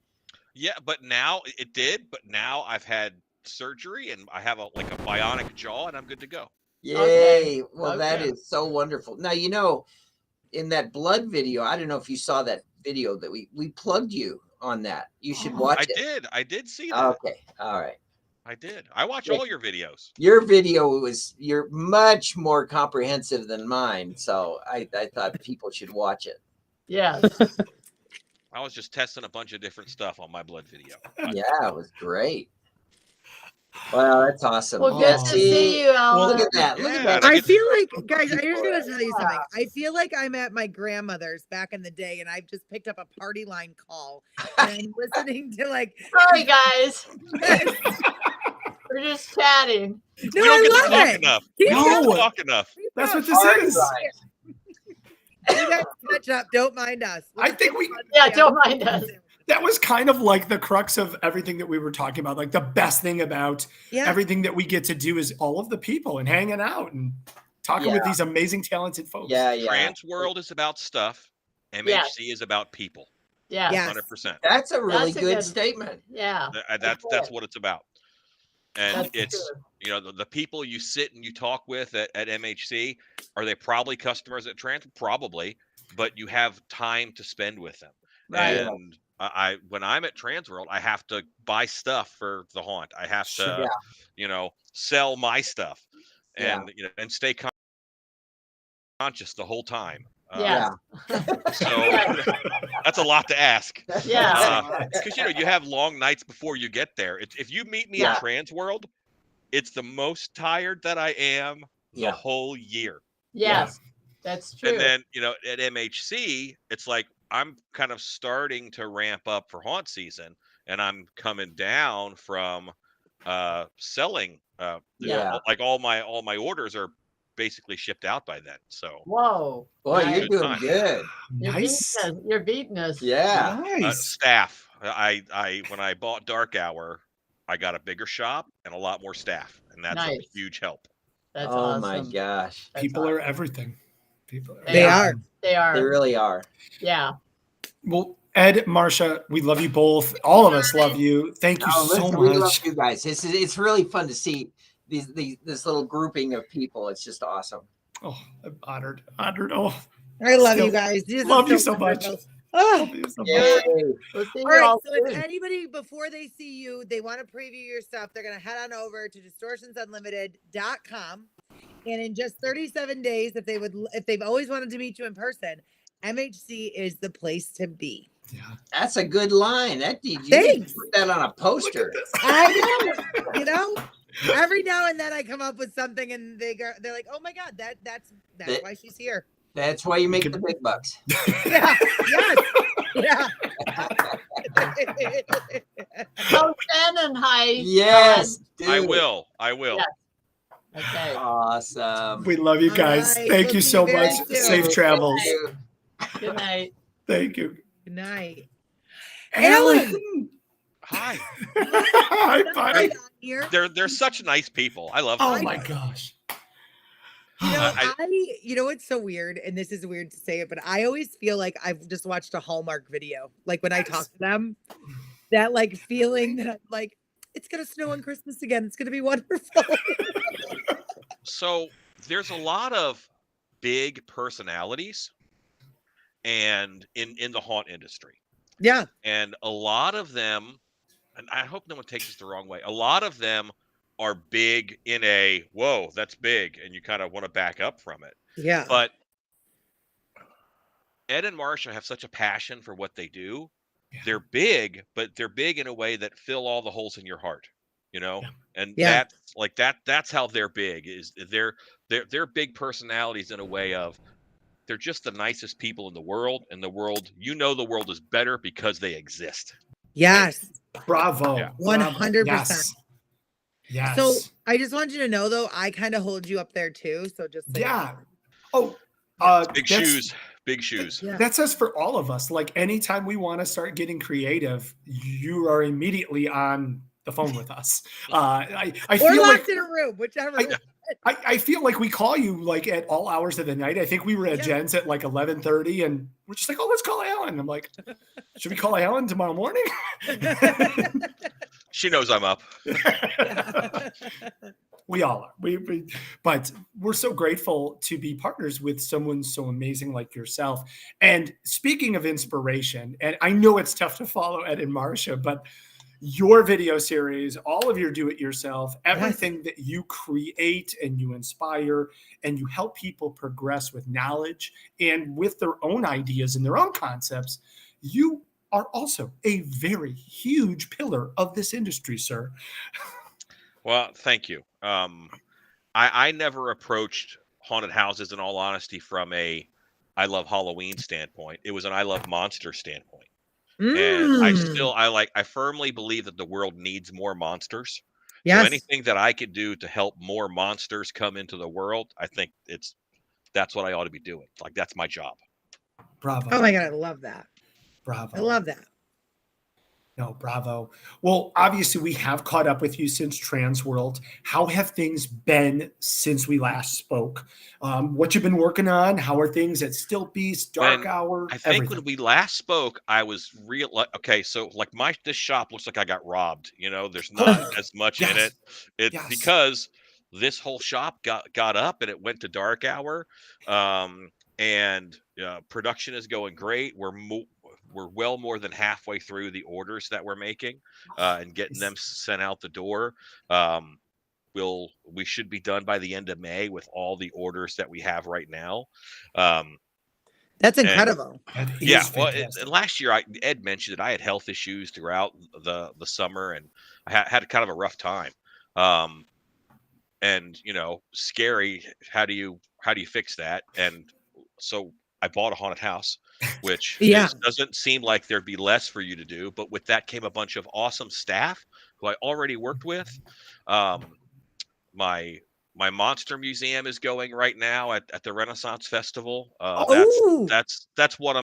Yeah, but now it did. But now I've had surgery and I have a bionic jaw and I'm good to go. Yay! Okay. Well, that is so wonderful. Now in that blood video, I don't know if you saw that video that we plugged you on that. You should watch it. I did see that. Okay, all right. I did. I watch all your videos. Your video you're much more comprehensive than mine, so I thought people should watch it. Yes. I was just testing a bunch of different stuff on my blood video. Yeah, it was great. Well, that's awesome. Well, good to see you, Alan. Well, look at that. Look at that. I feel like, guys, I'm just going to tell you something. I feel like I'm at my grandmother's back in the day, and I've just picked up a party line call and I'm listening to Sorry, guys. We're just chatting. No, We don't get to I talk love it. enough. Keep We don't going. talk enough. That's what this Party is. line. You guys catch up. Don't mind us. I think Don't mind us. that was kind of like the crux of everything that we were talking about. Like the best thing about everything that we get to do is all of the people and hanging out and talking with these amazing, talented folks. Yeah. Transworld is about stuff. MHC is about people. Yeah. Yes. 100%. That's a really That's a good good- statement. Yeah. That's what it's about. And That's it's the people you sit and you talk with at MHC, are they probably customers at Trans? Probably, but you have time to spend with them. Right. And when I'm at Transworld, I have to buy stuff for the haunt. I have to, sell my stuff and and stay conscious the whole time. Yeah. So that's a lot to ask. Yeah. Because you have long nights before you get there. If you meet me at Transworld, it's the most tired that I am the whole year. Yes. That's true. And then at MHC, it's like I'm kind of starting to ramp up for haunt season, and I'm coming down from selling. Like all my orders are basically shipped out by then. So whoa, boy, nice. you're doing good. Nice. You're beating us. Yeah. Nice. Staff. I when I bought Dark Hour, I got a bigger shop and a lot more staff, and that's a huge help. That's oh awesome. my gosh. People are everything. People are They are. They are. They really are. Yeah. Well, Ed, Marsha, we love you both. All of us love you. Thank you so listen, we love much. you guys. It's really fun to see this little grouping of people. It's just awesome. Oh, I'm honored. Oh, I love Still you guys. This is love you so wonderful. much. Oh. Love you so much. Yay. We'll see you All right, all so if soon. anybody, before they see you, they want to preview your stuff, they're going to head on over to distortionsunlimited.com. And in just 37 days, if they've always wanted to meet you in person, MHC is the place to be. Yeah. That's a good line. That you need to Thanks. put that on a poster. I know, every now and then I come up with something and they're like, oh my God, that's why she's here. That's why you make the big bucks. Yeah. Yes. Yeah. Oh, Shannon, hi. Yes, dude. I will. Yeah. Okay. Awesome. We love you guys. All right, Thank we'll you see so you very much. soon. Safe travels. Good night. Thank you. Good night. Alan. Hi. Hi, buddy. Here. They're such nice people. I love Oh them. my gosh. You know, I- you know what's so weird, and this is weird to say it, but I always feel like I've just watched a Hallmark video. Like when I talk to them, that like feeling that I'm like, it's gonna snow on Christmas again. It's gonna be wonderful. So there's a lot of big personalities and in the haunt industry. Yeah. And a lot of them, and I hope no one takes this the wrong way, a lot of them are big in a, whoa, that's big, and you kind of want to back up from it. Yeah. But Ed and Marsha have such a passion for what they do. Yeah. They're big, but they're big in a way that fill all the holes in your heart, you know? Yeah. And Yeah. that's how they're big, is they're big personalities in a way of they're just the nicest people in the world, and the world is better because they exist. Yes. Bravo. Yeah. 100%. Yes. Yes. So I just want you to know, though, I kind of hold you up there too. So just so you Yeah. know. Oh, Big that's- shoes. Big shoes. Yeah. That says for all of us, like anytime we want to start getting creative, you are immediately on the phone with us. I Or feel like locked in a room, whichever. I feel like we call you like at all hours of the night. I think we were at Yeah. Jen's at like 11:30, and we're just like, oh, let's call Alan. I'm like, should we call Alan tomorrow morning? She knows I'm up. We all are. But we're so grateful to be partners with someone so amazing like yourself. And speaking of inspiration, and I know it's tough to follow Ed and Marsha, but your video series, all of your do-it-yourself, everything that you create and you inspire and you help people progress with knowledge and with their own ideas and their own concepts, you are also a very huge pillar of this industry, sir. Well, thank you. I never approached haunted houses, in all honesty, from a I love Halloween standpoint. It was an I love monster standpoint. And I firmly believe that the world needs more monsters. Yes. So anything that I could do to help more monsters come into the world, I think that's what I ought to be doing. Like, that's my job. Bravo. Oh my God, I love that. Bravo. I love that. No, bravo. Well, obviously, we have caught up with you since Transworld. How have things been since we last spoke? What you've been working on? How are things at Stiltbeast, Dark Hour? I think everything? when we last spoke, I was okay. So like this shop looks like I got robbed. You know, there's not as much in Yes. it. It's Yes. because this whole shop got up and it went to Dark Hour, and production is going great. We're well more than halfway through the orders that we're making, and getting them sent out the door. We should be done by the end of May with all the orders that we have right now. That's incredible. That is Yeah, fantastic. and last year Ed mentioned that I had health issues throughout the summer, and I had kind of a rough time. And scary. How do you fix that? And so I bought a haunted house, which doesn't seem like there'd be less for you to do. But with that came a bunch of awesome staff who I already worked with. My monster museum is going right now at the Renaissance Festival. That's one of